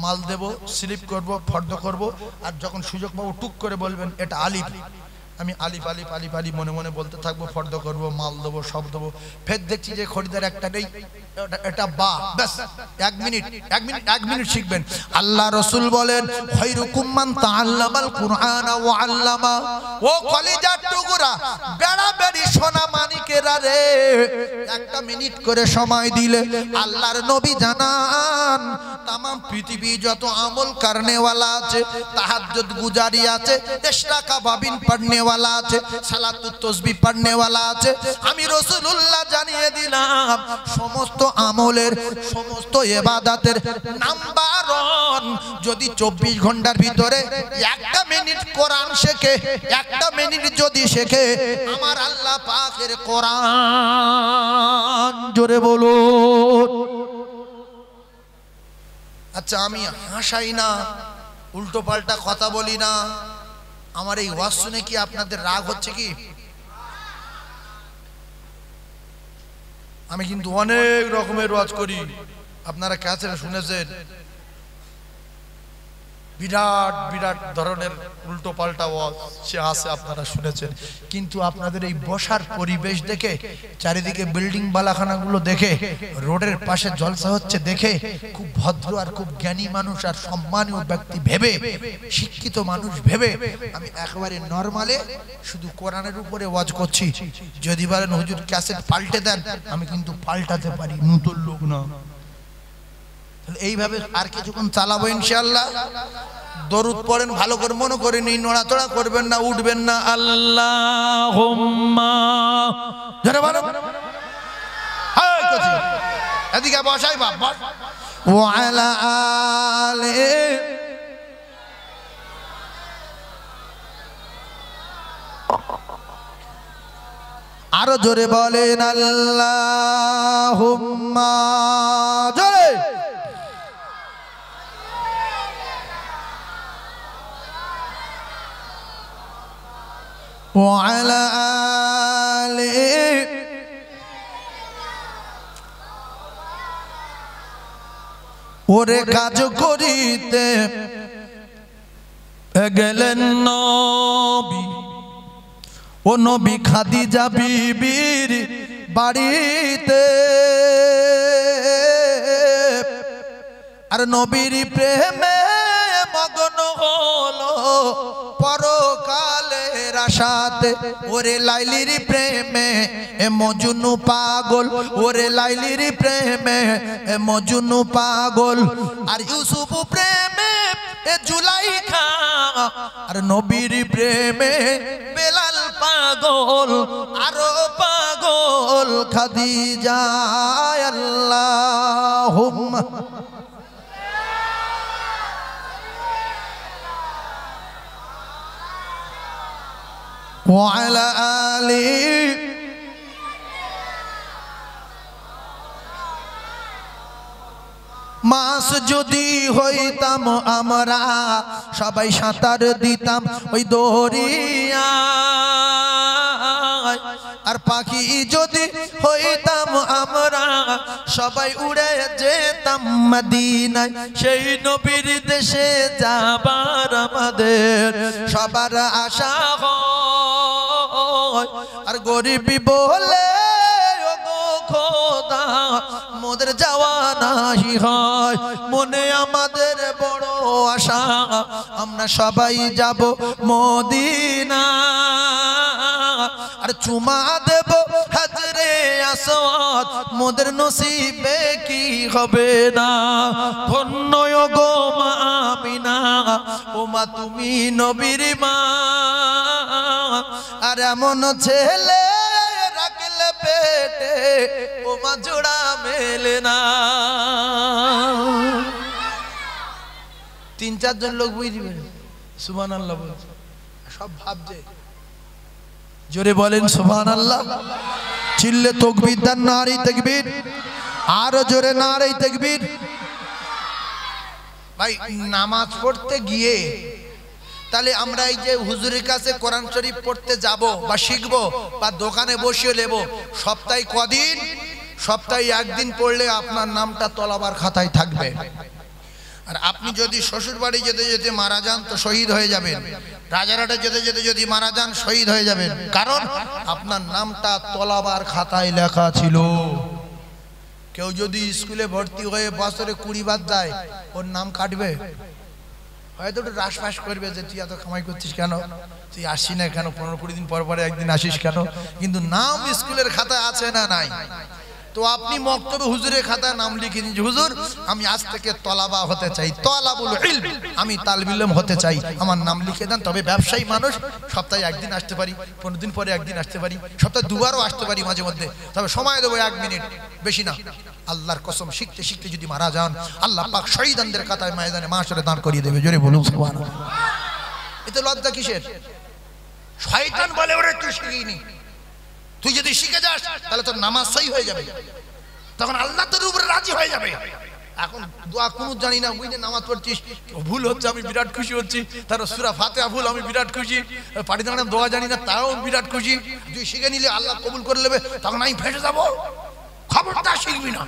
A: মাল দেব, স্লিপ করব, ফর্দ করব, আর যখন সুযোগ পাবো টুক করে বলবেন এটা আলিফ, আমি আলিফ আলিফ আলিফ আলিফ মনে মনে বলতে থাকবো, ফর্দ করব, মাল দেবো, সব দেবো। ফের দেখছি যে খরিদার একটা নেই, এটা বা ব্যাস 1 মিনিট শিখবেন। আল্লাহ রাসূল বলেন খায়রুকুম মান তাআল্লামাল কুরআন ওয়া আল্লামা। ও কলিজার টুকরা, বেড়া বেড়ি সোনা মানিকেরা রে, 1 মিনিট করে সময় দিলে আল্লাহর নবী জানান তাম পৃথিবী যত আমল করনেওয়ালা আছে, তাহাজ্জুদ গুজারি আছে, ইশরাকা বাবিন পড়নেওয়ালা আছে, সালাতুত তাসবিহ পড়নেওয়ালা আছে, আমি রাসূলুল্লাহ জানিয়ে দিলাম সমস্ত আমলের, সমস্ত ইবাদতের নাম্বার 1 যদি 24 ঘন্টার ভিতরে 1 মিনিট কোরআন শেখে, 1 মিনিট যদি শেখে আমার আল্লাহ পাকের কোরআন। জোরে বলুন। আচ্ছা, আমি হাসাই না, উল্টো পাল্টা কথা বলি না, আমার এই ওয়াজ শুনে কি আপনাদের রাগ হচ্ছে কি? আমি কিন্তু অনেক রকমের ওয়াজ করি, আপনারা ক্যাসেটে শুনেছেন, বিরাট বিরাট ধরনের উল্টো পাল্টা ওয়াজ সে আছে, আপনারা শুনেছেন। কিন্তু আপনাদের এই বসার পরিবেশ দেখে, চারিদিকে বিল্ডিং বালাখানাগুলো দেখে, রোডের পাশে জলসা হচ্ছে দেখে, খুব ভদ্র আর খুব জ্ঞানী মানুষ আর সম্মানীয় ব্যক্তি ভেবে, শিক্ষিত মানুষ ভেবে আমি একেবারে নরমালে শুধু কোরআনের উপরে ওয়াজ করছি। যদি বলেন হুজুর ক্যাসেট পাল্টে দেন, আমি কিন্তু পাল্টাতে পারি, নতুন লোক না। এইভাবে আর কিছুক্ষণ চালাবো ইনশাআল্লাহ। দরুদ পড়েন ভালো করে, মনে করে নিন, নড়াচড়া করবেন না, উঠবেন না। আল্লাহুম্মা যারা বলো এদিকে বসাই বাবা ওয়া আলা আলি আরো জোরে বলেন আল্লাহুম্মা, জোরে ওয়া আলা আলি। ওরে কাজ করিতে গেলেন নবী, ও নবী খাদিজা বিবির বাড়িতে, আর নবীর প্রেমে মগ্ন হলো পরকালের আশাতে। ওরে লাইলির প্রেমে এ মজনু পাগল, ওরে লাইলির প্রেমে এ মজনু পাগল, আর ইউসুফ প্রেমে এ জুলাইখা, আর নবীর প্রেমে বেলাল পাগল, আরো পাগল খাদিজা। আল্লাহুম্মা ওয়া আলা আলি মাছ যদি হইতাম আমরা সবাই সাঁতার দিতাম ওই দরিয়া, আর পাখি যদি হইতাম আমরা সবাই উড়ে যেতাম মদিনায়। সেই নবীর দেশে যাবার আমাদের সবার আশা হয়, আর গরিবি বলে খোদা মোদের যাওয়া নাহি হয়। মনে আমাদের বড় আশা আমরা সবাই যাব মদিনা, আর চুমা দেব হাজরে আসওয়াদ মোদের নসিবে কি হবে না। ধন্য গো মা আমিনা, ও মা তুমি নবীর মা, আর এমন ছেলে রাখলে পেটে ও মা জোড়া মেলে না। 3-4 জন লোক বুঝবেন সুবহানাল্লাহ বলছে, সব ভাবছে। জোরে বলেন সুবহানাল্লাহ। চিল্লে তাকবীর দেন, নারে তাকবীর, আর জোরে নারে তাকবীর। ভাই নামাজ পড়তে গিয়ে তাহলে আমরা এই যে হুজুরের কাছে কোরআন শরীফ পড়তে যাব বা শিখবো বা দোকানে বসিয়ে নেব, সপ্তাহে কদিন? সপ্তাহে একদিন পড়লে আপনার নামটা তলাবার খাতায় থাকবে। আর আপনি যদি শ্বশুর বাড়ি যেতে যেতে মারা যান তো শহীদ হয়ে যাবেন, রাজারহাটে যেতে যেতে যদি মারা যান শহীদ হয়ে যাবেন, কারণ আপনার নামটা তলাবার খাতায় লেখা ছিল। কেউ যদি স্কুলে ভর্তি হয়ে বছরে 20 বার যায় ওর নাম কাটবে, হয়তো একটু রাসপাস করবে যে তুই এত কামাই করছিস কেন, তুই আসছিস না কেন, 15-20 দিন পর পরে একদিন আসিস কেন, কিন্তু নাম স্কুলের খাতায় আছে না নাই? তো আপনি মক্তবে হুজুরের খাতায় নাম লিখে দিন, হুজুর আমি আজ থেকে তলাবা হতে চাই, তলাবুল ইলম, আমি তালিবুল ইলম হতে চাই, আমার নাম লিখে দেন। তবে ব্যবসায়ী মানুষ সপ্তাহে একদিন আসতে পারি, 15 দিন পরে একদিন আসতে পারি, সপ্তাহে 2 বারও আসতে পারি মাঝে মধ্যে, তবে সময় দেবো 1 মিনিট, বেশি না। আল্লাহর কসম শিখতে শিখতে যদি মারা যান আল্লাহ পাক শহীদদের খাতায় ময়দানে মাশরে দান করিয়ে দেবে। জোরে বলুন সুবহানাল্লাহ। এতে লজ্জা কিসের? শয়তান বলে ওরে তুই শিখিনি, তুই যদি শিখে যাস তাহলে তোর নামাজ সহি হয়ে যাবে, তখন আল্লাহ তোর উপরে রাজি হয়ে যাবে। এখন দোয়া কুনুত জানি না, বুঝলে নামাজ পড়ছিস ভুল হচ্ছে আমি বিরাট খুশি হচ্ছি, তার সূরা ফাতিহা ভুল আমি বিরাট খুশি, পাটি দাঁড়ানো দোয়া জানি না তাও বিরাট খুশি। তুই শিখে নিলে আল্লাহ কবুল করে নেবে, তখন আমি ফেসে যাবো, খবরদার শিখবি না।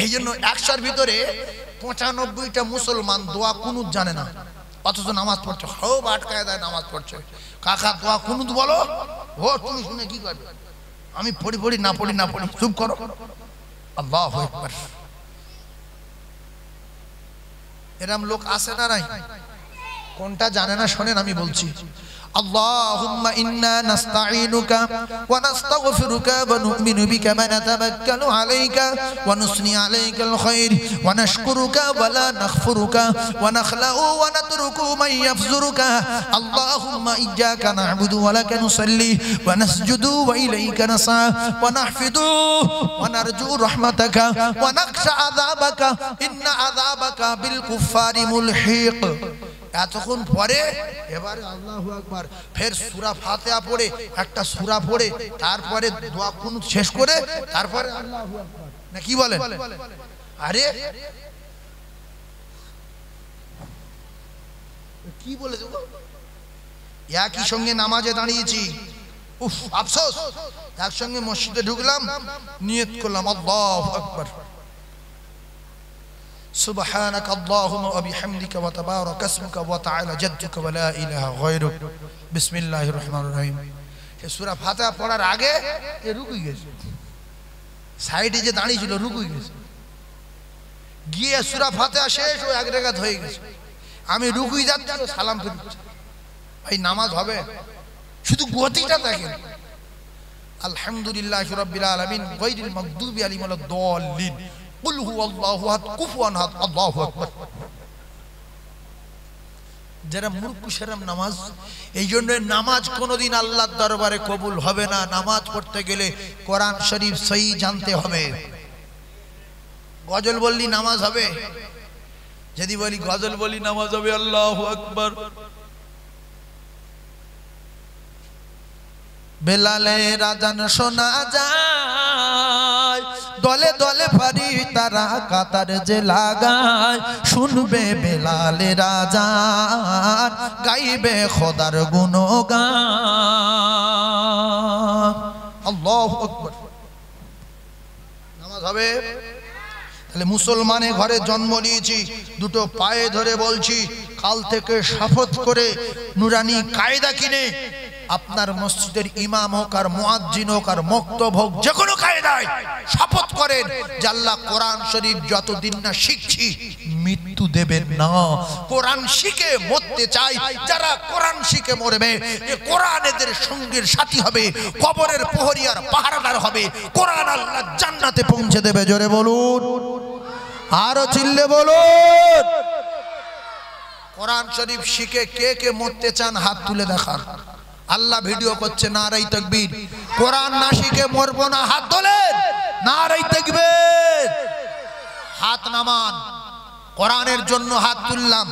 A: এই জন্য 100-র ভিতরে 95টা মুসলমান দোয়া কুনুত জানে না, অথচ নামাজ পড়ছে, সব আটকায় দেয় নামাজ পড়ছে। কাকা দোয়া কুনুত বলো, ও তুমি শুনে কি করবে, আমি পড়ি না পড়ি চুপ করো। আল্লাহু আকবার। এরকম লোক আছে না নাই? কোনটা জানে না শোনেন আমি বলছি। اللهم إنا نستعينك ونستغفرك ونؤمن بك ونتوكل عليك ونثني عليك الخير ونشكرك ولا نكفرك ونخلع ونترك من يفجرك اللهم إياك نعبد ولك نصلي ونسجد وإليك نسعى ونحفظ ونرجو رحمتك ونخشى عذابك إن عذابك بالكفار ملحق। এতক্ষণ পরে এবারে আল্লাহু আকবার, ফের সূরা ফাতিহা পড়ে একটা সূরা পড়ে তারপরে দোয়া কুনুত শেষ করে তারপরে আল্লাহু আকবার, না কি বলেন? আরে কি বলেছে? একই সঙ্গে নামাজে দাঁড়িয়েছি, উফ আফসোস, একসঙ্গে মসজিদে ঢুকলাম, নিয়ত করলাম আল্লাহু আকবার, সুবহানাক আল্লাহুম্মা ওয়া বিহামদিকা ওয়া তাবারাকা ইসমুকা ওয়া তাআলা জাদ্দুকা ওয়া লা ইলাহা গায়রুক, বিসমিল্লাহির রহমানির রহিম। এই সূরা ফাতিহা পড়ার আগে এ রুকুই গেছে, সাইডে যে দাঁড়িয়ে ছিল রুকুই গেছে, গিয়ে সূরা ফাতিহা শেষ ও এক রাকাত হয়ে গেছে, আমি রুকুই যাচ্ছি ও সালাম ফিরছে। ভাই নামাজ হবে? শুধু গতিটা দেখেন, আলহামদুলিল্লাহি রাব্বিল আলামিন গায়রিল মাগদুবি আলাইহিম ওয়ালাদ দাল্লিন কুল হুয়াল্লাহু আহাদ কুফুয়ান আহাদ আল্লাহু আকবার। যারা মূর্খ সেরাম নামাজ। এই জন্য নামাজ কোনোদিন আল্লাহর দরবারে কবুল হবে না। নামাজ পড়তে গেলে কোরআন শরীফ সহি জানতে হবে। গজল বললি নামাজ হবে? যদি বলি গজল বলি নামাজ হবে? আল্লাহু আকবার। বেলালের আজান শোনা যায়, দলে দলে ফারি তারা কাতার যে লাগায়, শুনবে বেলালের আজান, গাইবে খোদার গুণগান। আল্লাহু আকবার। নামাজ হবে। তাহলে মুসলমানের ঘরে জন্ম নিয়েছি, দুটো পায়ে ধরে বলছি, কাল থেকে শপথ করে নুরানি কায়দা কিনে আপনার মসজিদের ইমাম হোক আর মুয়াজ্জিন হোক আর মক্তব হোক, যে কোনো কায়দায় শপথ করেন যে আল্লাহ কোরআন শরীফ যতদিন না শিখছি মৃত্যু দেবেন না। কোরআন শিখে মরতে চাই, যারা কোরআন শিখে মরবে এ কোরআন এদের সঙ্গীর সাথী হবে, কবরের প্রহরী আর পাহারাদার হবে, কোরআন আল্লাহ জান্নাতে পৌঁছে দেবে। জোরে বলুন, আরো চিল্লে বলুন। কোরআন শরীফ শিখে কে কে মরতে চান হাত তুলে দেখান। আল্লাহ ভিডিও করছে, নারাই তাকবীর। কোরআন না শিখে মরবো না, হাত তোলেন, নারাই তাকবীর। হাত নামান। কোরআনের জন্য হাত তুললাম,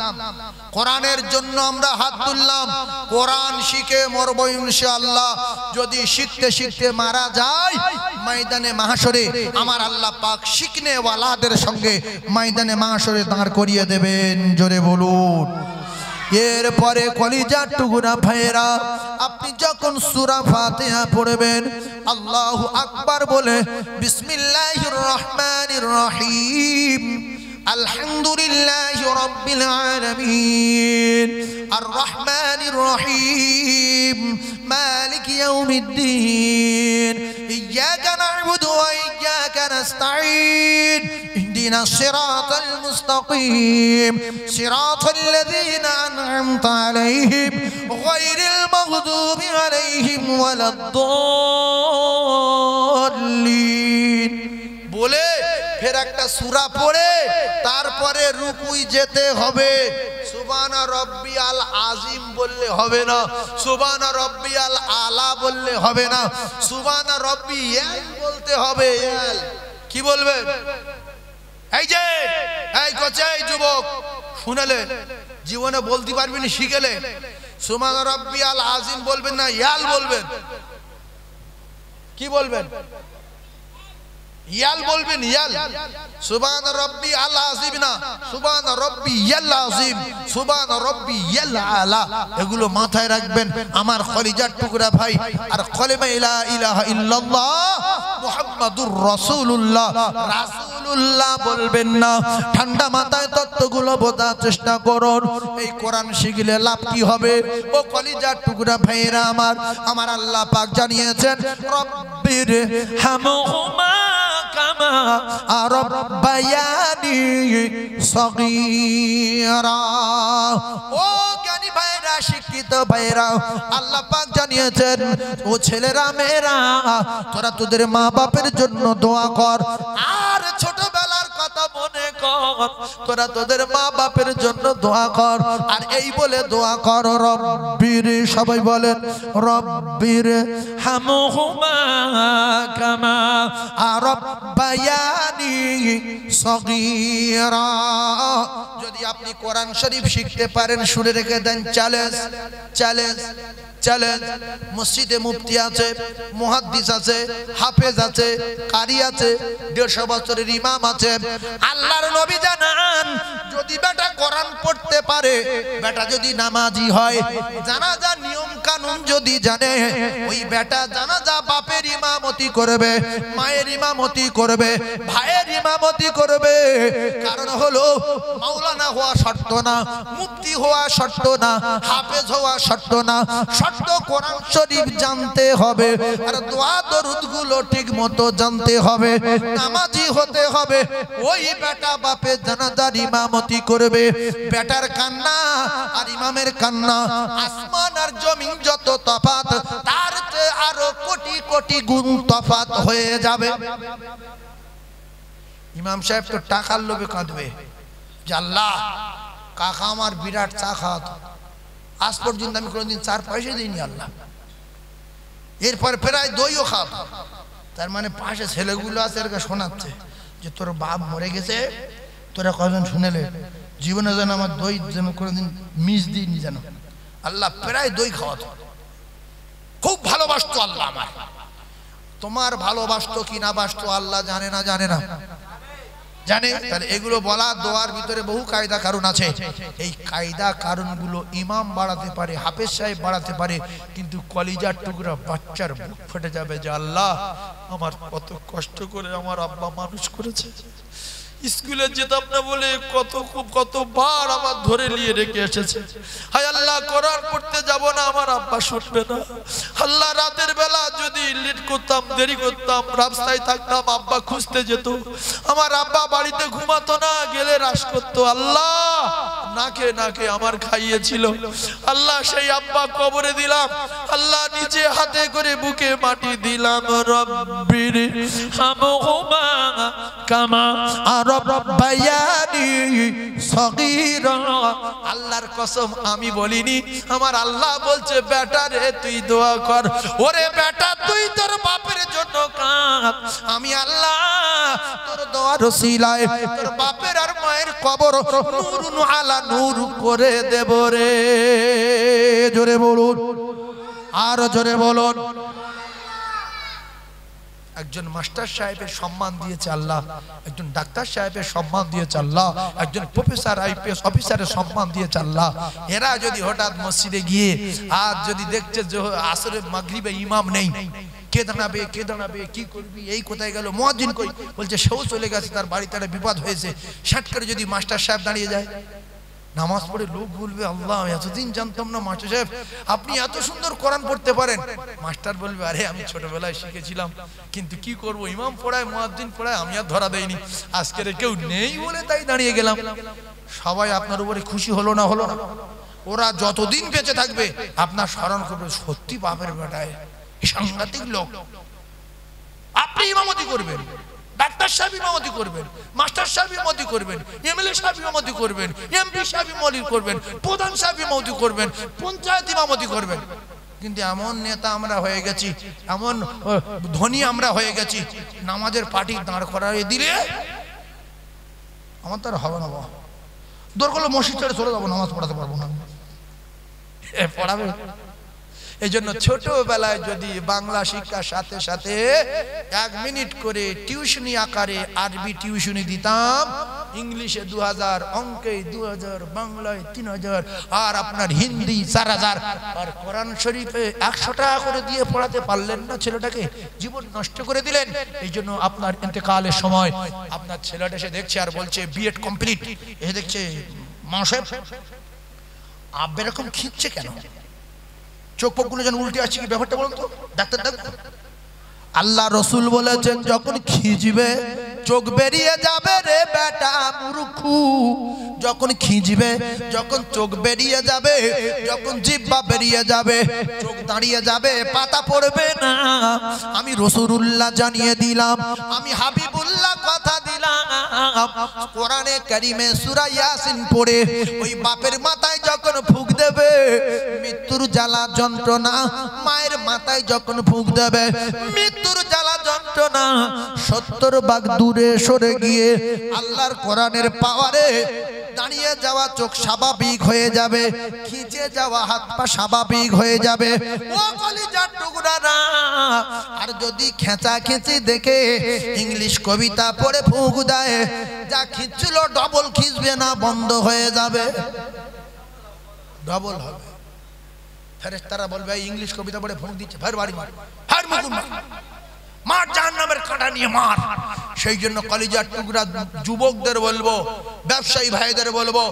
A: কোরআনের জন্য আমরা হাত তুললাম। কোরআন শিখে মরবো ইনশাআল্লাহ। যদি শিখতে শিখতে মারা যায় ময়দানে মাহশরে আমার আল্লাহ পাক শিখনে ওয়ালাদের সঙ্গে ময়দানে মাহশরে দাঁড় করিয়ে দেবেন। জোরে বলুন। এরপরে কলিজার টুকরা ভাইয়েরা, আপনি যখন সূরা ফাতিহা পড়বেন আল্লাহু আকবার বলে বিসমিল্লাহির রহমানির রহিম আলহামদুলিল্লাহি রাব্বিল আলামিন আর রহমানির রহিম মালিক ইয়াউমিদ্দিন ইয়্যাকা না'বুদু ওয়া ইয়্যাকা নাস্তাঈন اهدنا الصراط المستقيم صراط الذين أنعمت عليهم غير المغضوب عليهم ولا الضالين বলে ফের একটা সূরা পড়ে তারপরে রুকুই যেতে হবে। সুবহানা রাব্বিয়াল আযীম বললে হবে না, সুবহানা রাব্বিয়াল আলা বললে হবে না, সুবহানা রাব্বিয়াল বলতে হবে। কি বলবেন? এই যে এই কোচাই যুবক শুনেলে জীবনে বলতে পারবেন, শিখেলে সুবহান রাব্বিয়াল আযীম বলবেন না ইয়াল বলবেন? কি বলবেন? ইয়াল বলবেন, ইয়াল। সুবহান রাব্বিয়াল আযীম না, সুবহান রাব্বিয়াল আযীম, সুবহান রাব্বিয়াল আলা। এগুলো মাথায় রাখবেন আমার কলিজার টুকরা ভাই। আর কলেমা লা ইলাহা ইল্লাল্লাহ মুহাম্মাদুর রাসূলুল্লাহ, রাসূলুল্লাহ বলবেন না। ঠান্ডা মাথায় তত্ত্বগুলো বোঝার চেষ্টা করুন। এই কোরআন শিখলে লাভ কি হবে? ও কলিজার টুকরা ভাইরা আমার, আমার আল্লাহ পাক জানিয়েছেন রব্বির হামহুমা কামা রাব্বায়ানি সগীরা। ও জ্ঞানী ভাইরা, শিক্ষিত ভাইরা, আল্লাহ পাক জানিয়েছেন ও ছেলেরা মেয়েরা, তোরা তোদের মা বাপের জন্য দোয়া কর। আর ছোটবেলার কথা মনে কর, তোরা তোদের মা বাপের জন্য দোয়া কর। আর এই বলে দোয়া কর রব্বির, সবাই বলেন রব্বির হামহুমা কামা রাব্বায়ানি সগীরা। যদি আপনি কোরআন শরীফ শিখতে পারেন, শুনে রেখে দেন, চ্যালেঞ্জ চ্যালেঞ্জ চ্যালেঞ্জ। মসজিদে মুফতি আছে, মুহাদ্দিস আছে, হাফেজ আছে, কারি আছে, 150 বছরের ইমাম আছে। আল্লাহর নবী জানান যদি বেটা কোরআন পড়তে পারে, বেটা যদি নামাজি হয়, জানাজা নিয়ম কানুন যদি জানে, ওই বেটা জানাজা বাপের ইমামতি করবে, মায়ের ইমামতি করবে, ভাইয়ের ইমামতি করবে। কারণ হলো মাওলানা হওয়া শর্ত না, মুফতি হওয়া শর্ত না, হাফেজ হওয়া শর্ত না, শর্ত কোরআন শরীফ জানতে হবে আর দোয়া দরুদ গুলো ঠিক মতো জানতে হবে, নামাজি হতে হবে। ওই বেটা বাপের জানাজার ইমামতি করবে। বেটার কান্না আর ইমামের কান্না আসমান আর জমিন যত তফাৎ, তার চেয়ে আরো কোটি কোটি গুণ তফাৎ হয়ে যাবে। ইমাম সাহেব তো টাকার লোভে কাঁদবে যে আল্লাহ কাকা আমার বিরাট চা খাওয়াতো, আজ পর্যন্ত আমি কোনোদিন 4 পয়সা দিইনি আল্লাহ। এরপর প্রায় দইও খাওয়াতো। তার মানে পাশে ছেলেগুলো আছে, এরকে শোনাচ্ছে যে তোর বাপ মরে গেছে, তোরা কজন শুনেলে জীবনে যেন আমার দই যেন কোনোদিন মিস দিইনি যেন। আল্লাহ প্রায় দই খাওয়াতো। খুব ভালোবাসতো আল্লাহ আমার। তোমার ভালোবাসতো কি না বাসতো আল্লাহ জানে না, জানে না জানে। তাহলে এগুলো বলা দোয়ার ভিতরে বহু কায়দা কারণ আছে। এই কায়দা কারণগুলো ইমাম বাড়াতে পারে, হাফেজ সাহেব বাড়াতে পারে, কিন্তু কলিজার টুকরা বাচ্চার বুক ফেটে যাবে যে আল্লাহ আমার কত কষ্ট করে আমার আব্বা মানুষ করেছে, স্কুলে যেতাম না বলে কতবার আমার ধরে নিয়ে রেখে এসেছে। হায় আল্লাহ কোরআন পড়তে যাব না, আমার আব্বা শুনবে না। আল্লাহ রাতের বেলা যদি লেট করতাম, দেরি করতাম, রাস্তায় থাকতাম, আব্বা খুঁজতে যেত, আমার আব্বা বাড়িতে ঘুমাতো না, গেলে রাস করতো। আল্লাহ নাকে নাকে আমার খাইয়েছিল। আল্লাহ সেই আব্বা কবরে দিলাম, আল্লাহ নিজে হাতে করে বুকে মাটি দিলাম। রব্বির হামহুমা কামা রব্বায়ানি সগীরা। আল্লাহর কসম আমি বলিনি, আমার আল্লাহ বলছে বেটা রে তুই দোয়া কর, ওরে বেটা তুই তোর বাপের জন্য কাঁদ, আমি আল্লাহ তোর দোয়ার ওসিলায় তোর বাপের আর মায়ের কবর নূরুন আলা নূর করে দেব রে। জোরে বলুন, আর জোরে বলুন। একজন মাস্টার সাহেবের সম্মান দিয়েছে আল্লাহ, একজন ডাক্তার সাহেবের সম্মান দিয়েছে আল্লাহ, একজন প্রফেসর আইপিএস অফিসারের সম্মান দিয়েছে আল্লাহ। এরা যদি হঠাৎ মসজিদে গিয়ে আজ যদি দেখছে যে আসরে মাগরিবে ইমাম নেই, কে দাঁড়াবে কে দাঁড়াবে, কি করবি, এই কোথায় গেল, মুয়াজ্জিন কই, বলছে সেও চলে গেছে, তার বাড়িতে একটা বিপদ হয়েছে, শাট করে যদি মাস্টার সাহেব দাঁড়িয়ে যায়, নামাজ পড়ে লোক বলবে আল্লাহ এতদিন জানতাম না মাস্টার সাহেব আপনি এত সুন্দর কোরআন পড়তে পারেন। মাস্টার বলবে আরে আমি ছোটবেলায় শিখেছিলাম, কিন্তু কি করব, ইমাম পড়ায় মুয়াজ্জিন পড়ায়, আমি আর ধরা দেইনি, আজকের কেউ নেই বলে তাই দাঁড়িয়ে গেলাম। সবাই আপনার উপরে খুশি হলো না, হলো না? ওরা যতদিন বেঁচে থাকবে আপনার স্মরণ করবে, সত্যি বাপের বেটায় সাংঘাতিক লোক। আপনি ইমামতি করবেন, ডাক্তার সাহেব ইমামতি করবেন, মাস্টার সাহেব ইমামতি করবেন, এমএলএ সাহেব ইমামতি করবেন, এমপি সাহেব ইমামতি করবেন, প্রধান সাহেব ইমামতি করবেন, পঞ্চায়েত ইমামতি করবেন। কিন্তু এমন নেতা আমরা হয়ে গেছি, এমন ধনী আমরা হয়ে গেছি, নামাজের পার্টি দাঁড় করাই দিলে আমার তো আর হবে না, দরকার হলে মসজিদ ছেড়ে চলে যাবো, নামাজ পড়াতে পারবো না, পড়াবে। এই জন্য ছোটবেলায় যদি বাংলা শিক্ষার সাথে সাথে 1 মিনিট করে টিউশনি আকারে আরবি টিউশনি দিতাম, ইংলিশে 2000, অঙ্কে 2000, বাংলায় 3000, আর আপনার হিন্দি 4000, আর কোরআন শরীফে 100 টাকা করে দিয়ে পড়াতে পারলেন না ছেলেটাকে, জীবন নষ্ট করে দিলেন। এই জন্য আপনার ইন্তেকালের সময় আপনার ছেলেটা এসে দেখছে আর বলছে বিএড কমপ্লিট, এসে দেখছে মা সাহেব আব্বা এরকম খিঁচছে কেন, চোখ পকগুলো যেন উল্টে আসছে, কি ব্যাপারটা বলুন তো, ডাক্তার ডাক্তার। আল্লাহ রসুল বলেছেন যখন খিঁচবে চোখ বেরিয়ে যাবে রে বেটা মূর্খু, যখন খিঁচবে, যখন চোখ বেরিয়ে যাবে, যখন জিহ্বা বেরিয়ে যাবে, চোখ দাঁড়িয়ে যাবে, পাতা পড়বে না। আমি রাসূলুল্লাহ জানিয়ে দিলাম, আমি হাবিবুল্লাহ কথা দিলাম, কোরআনে কারিমে সূরা ইয়াসিন পড়ে ওই বাপের মাথায় যখন ফুঁক দেবে মৃত্যুর জ্বালা যন্ত্রণা, মায়ের মাথায় যখন ফুঁক দেবে মৃত্যুর জ্বালা যন্ত্রণা 70 ভাগ দূরে সরে গিয়ে আল্লাহর কোরআনের পাওয়ারে দাঁড়িয়ে যাওয়া চোখ স্বাভাবিক হয়ে যাবে, খিঁচে যাওয়া হাত পা স্বাভাবিক হয়ে যাবে। ও কলিজার টুকরারা, আর যদি খেঁচা খেঁচি দেখে ইংলিশ কবিতা পড়ে ফুঁক দেয়, যা খিঁচছিল ডবল খিঁচবে না, বন্ধ হয়ে যাবে, ডবল হবে। ফেরেশতারা বলবে ইংলিশ কবিতা পড়ে ফুঁক দিচ্ছে, ফের বাড়ি মার, ফের মুকুল মার, মার জাহান্নামের কাঁটা নিয়ে মার। সেই জন্য কলিজার টুকরা যুবকদের বলবো, ব্যবসায়ী ভাইদের বলবো,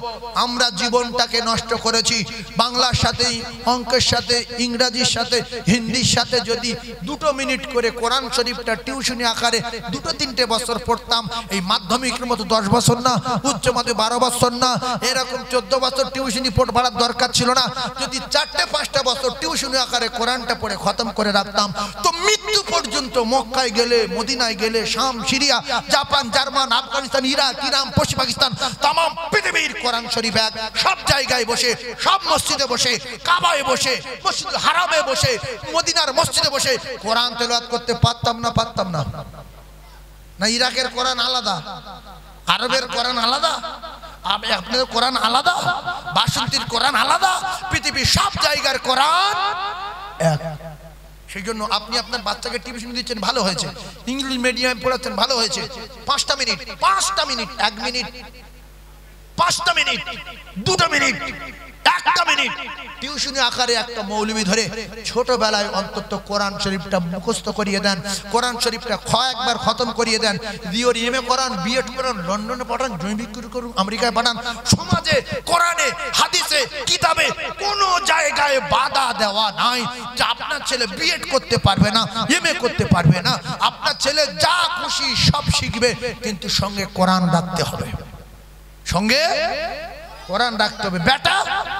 A: আমরা জীবনটাকে নষ্ট করেছি বাংলার সাথে, অঙ্কের সাথে, ইংরেজির সাথে, হিন্দির সাথে। যদি 2 মিনিট করে কোরআন শরীফটা টিউশনি আকারে 2-3 বছর পড়তাম, এই মাধ্যমিকের মতো 10 বছর না, উচ্চ মাধ্যমিক 12 বছর না, এরকম 14 বছর টিউশনি পড়ার দরকার ছিল না। যদি 4-5টা বছর টিউশনি আকারে কোরআনটা পড়ে খতম করে রাখতাম, তো মৃত্যু পর্যন্ত মক্কায় গেলে, মদিনায় গেলে, শাম, Syria, Japan, German, Afghanistan, Iraq, Iran, পশ্চিম পাকিস্তান, तमाम পৃথিবীর কোরআন শরীফ এক, সব জায়গায় বসে, সব মসজিদে বসে, কাবায় বসে, মসজিদুল হারামে বসে, মদিনার মসজিদে বসে কোরআন তেলাওয়াত করতে পারতাম না, পারতাম না? না ইরাকের কোরআন আলাদা, আরবের কোরআন আলাদা, আপনাদের কোরআন আলাদা, বাসন্তীর কোরআন আলাদা, পৃথিবীর সব জায়গার কোরআন এক। সেই জন্য আপনি আপনার বাচ্চাকে টিউশন দিচ্ছেন, ভালো হয়েছে। ইংলিশ মিডিয়ামে পড়াচ্ছেন, ভালো হয়েছে। 5টা মিনিট 1 মিনিট 5টা মিনিট 2টা মিনিট 1টা মিনিট টিউশনি আকারে একটা মৌলবি ধরে ছোটবেলায় অন্তত কোরআন শরীফটা মুখস্থ করিয়ে দেন, কোরআন শরীফটা একবার খতম করিয়ে দেন। দিওর এমএ করান, বিএড করান, লন্ডনে পাঠান, জৈবিক করুন, আমেরিকায় পাঠান। সমাজে কোরআনে হাদিসে কিতাবে কোনো জায়গায় বাধা দেওয়া নাই যে আপনার ছেলে বিএড করতে পারবে না, এমএ করতে পারবে না। আপনার ছেলে যা খুশি সব শিখবে, কিন্তু সঙ্গে কোরআন রাখতে হবে, সঙ্গে কোরআন রাখতে হবে। বেটা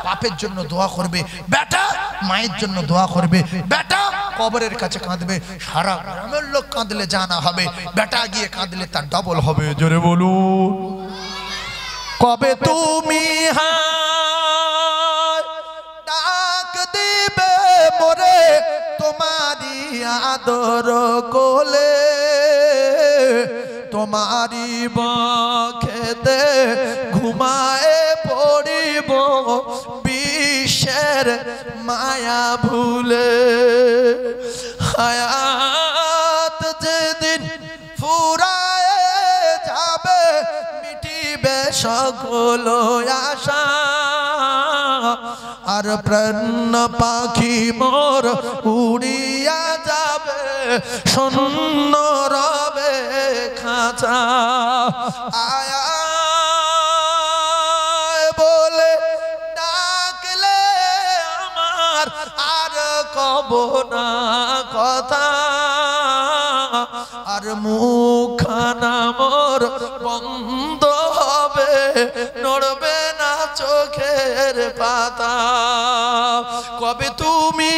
A: বাপের জন্য দোয়া করবে, বেটা মায়ের জন্য দোয়া করবে, বেটা কবরের কাছে কাঁদবে। সারা গ্রামের লোক কাঁদলে জানা হবে, বেটা গিয়ে কাঁদলে তার ডবল হবে। জোরে বলুন, কবে তুমি ডাক দিবে মোরে তোমারি আদর কোলে, তোমারি বখেতে ঘুমায়ে পড়িব বিশ্বের মায়া ভুলে। হায়াত যেদিন ফুরায়ে যাবে, মিটিবে সকল আশা, আর প্রাণ পাখি মোর উড়িয়া যাবে, শূন্য রবে খাঁচা। আয়া বলে ডাকলে আমার আর কব না কথা, আর মুখখানা মোর বন্ধ হবে, নড়বে না চোখের পাতা। কবে তুমি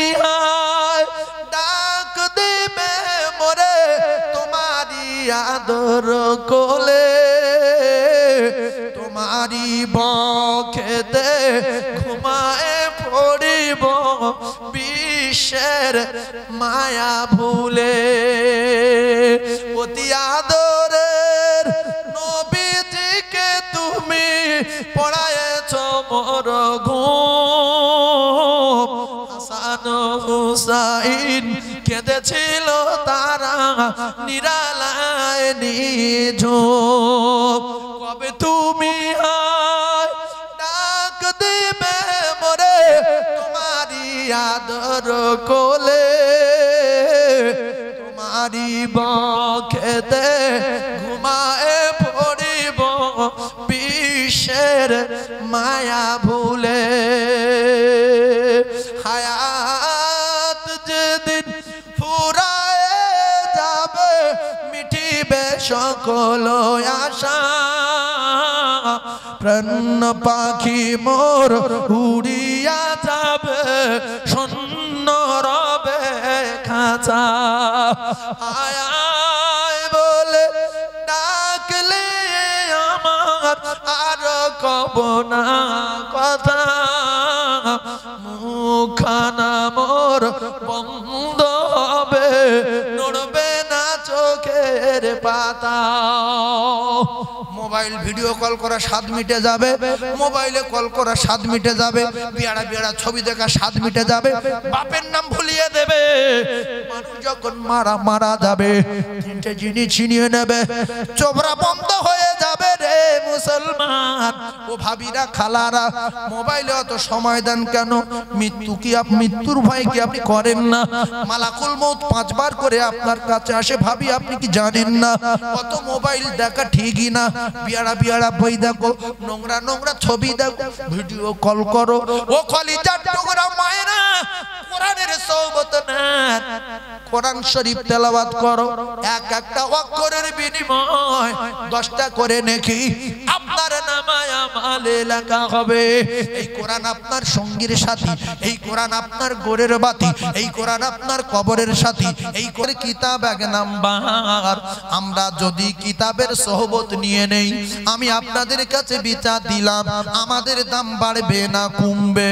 A: ডাক দিবে মোরে তোমারি আদর কোলে, তোমারি বখেতে ঘুমায়ে পড়িব বিশ্বের মায়া ভুলে। অতি আদরের নবীজিকে তুমি পড়ায়েছ মোর ঘুম, হাসান হুসাইন কেঁদেছিল তারা নিরালায় নিঝুম। কবে তুমি ডাক দিবে মোরে তোমারি আদর কোলে, তোমারি বখেতে ঘুমায়ে পড়িব বিশ্বের মায়া ভুলে। হায়াত যেদিন ফুরায়ে যাবে, মিটিবে সকল আশা, প্রাণ পাখি মোর উড়িয়া যাবে, শূন্য রবে খাঁচা। আয় বলে ডাকলে আমার আর কব না কথা, মুখখানা মোর বন্ধ হবে, নড়বে না চোখের পাতা। মোবাইল ভিডিও কল করা 7 মিটে যাবে, মোবাইলে কল করা 7 মিটে যাবে, বিয়াড়া বিয়াড়া ছবি দেখা 7 মিটে যাবে, বাপের নাম ভুলিয়ে দেবে। মানুষ যখন মারা যাবে, 3টে জিনিস ছিনিয়ে নেবে, চোবরা বন্ধ হয়ে যাবে রে মুসলমান। ও ভাবিরা খালারা, মোবাইলে অত সময় দেন কেন? মৃত্যুর ভয় কি আপনি করেন না? মালাকুল মউত 5 বার করে আপনার কাছে আসে, ভাবি আপনি কি জানেন না? অত মোবাইল দেখা ঠিকই না, বিয়াড়া বিয়াড়া বই দেখো, নোংরা নোংরা ছবি দেখো, ভিডিও কল করো। ও কলিজার টুকরা মায়েরা, কোরআনের সোহবত নেন, কোরআন শরীফ তেলাওয়াত করো। একটা অক্ষরের বিনিময় 10টা করে নেকি আপনার নামায় আমলে লেখা হবে। এই কোরআন আপনার সঙ্গীর সাথী, এই কোরআন আপনার গোরের বাতি, এই কোরআন আপনার কবরের সাথী, এই করে কিতাব 1 নাম্বার। আমরা যদি কিতাবের সোহবত নিয়ে নেই, আমি আপনাদের কাছে বিচার দিলাম, আমাদের দাম বাড়বে না কমবে?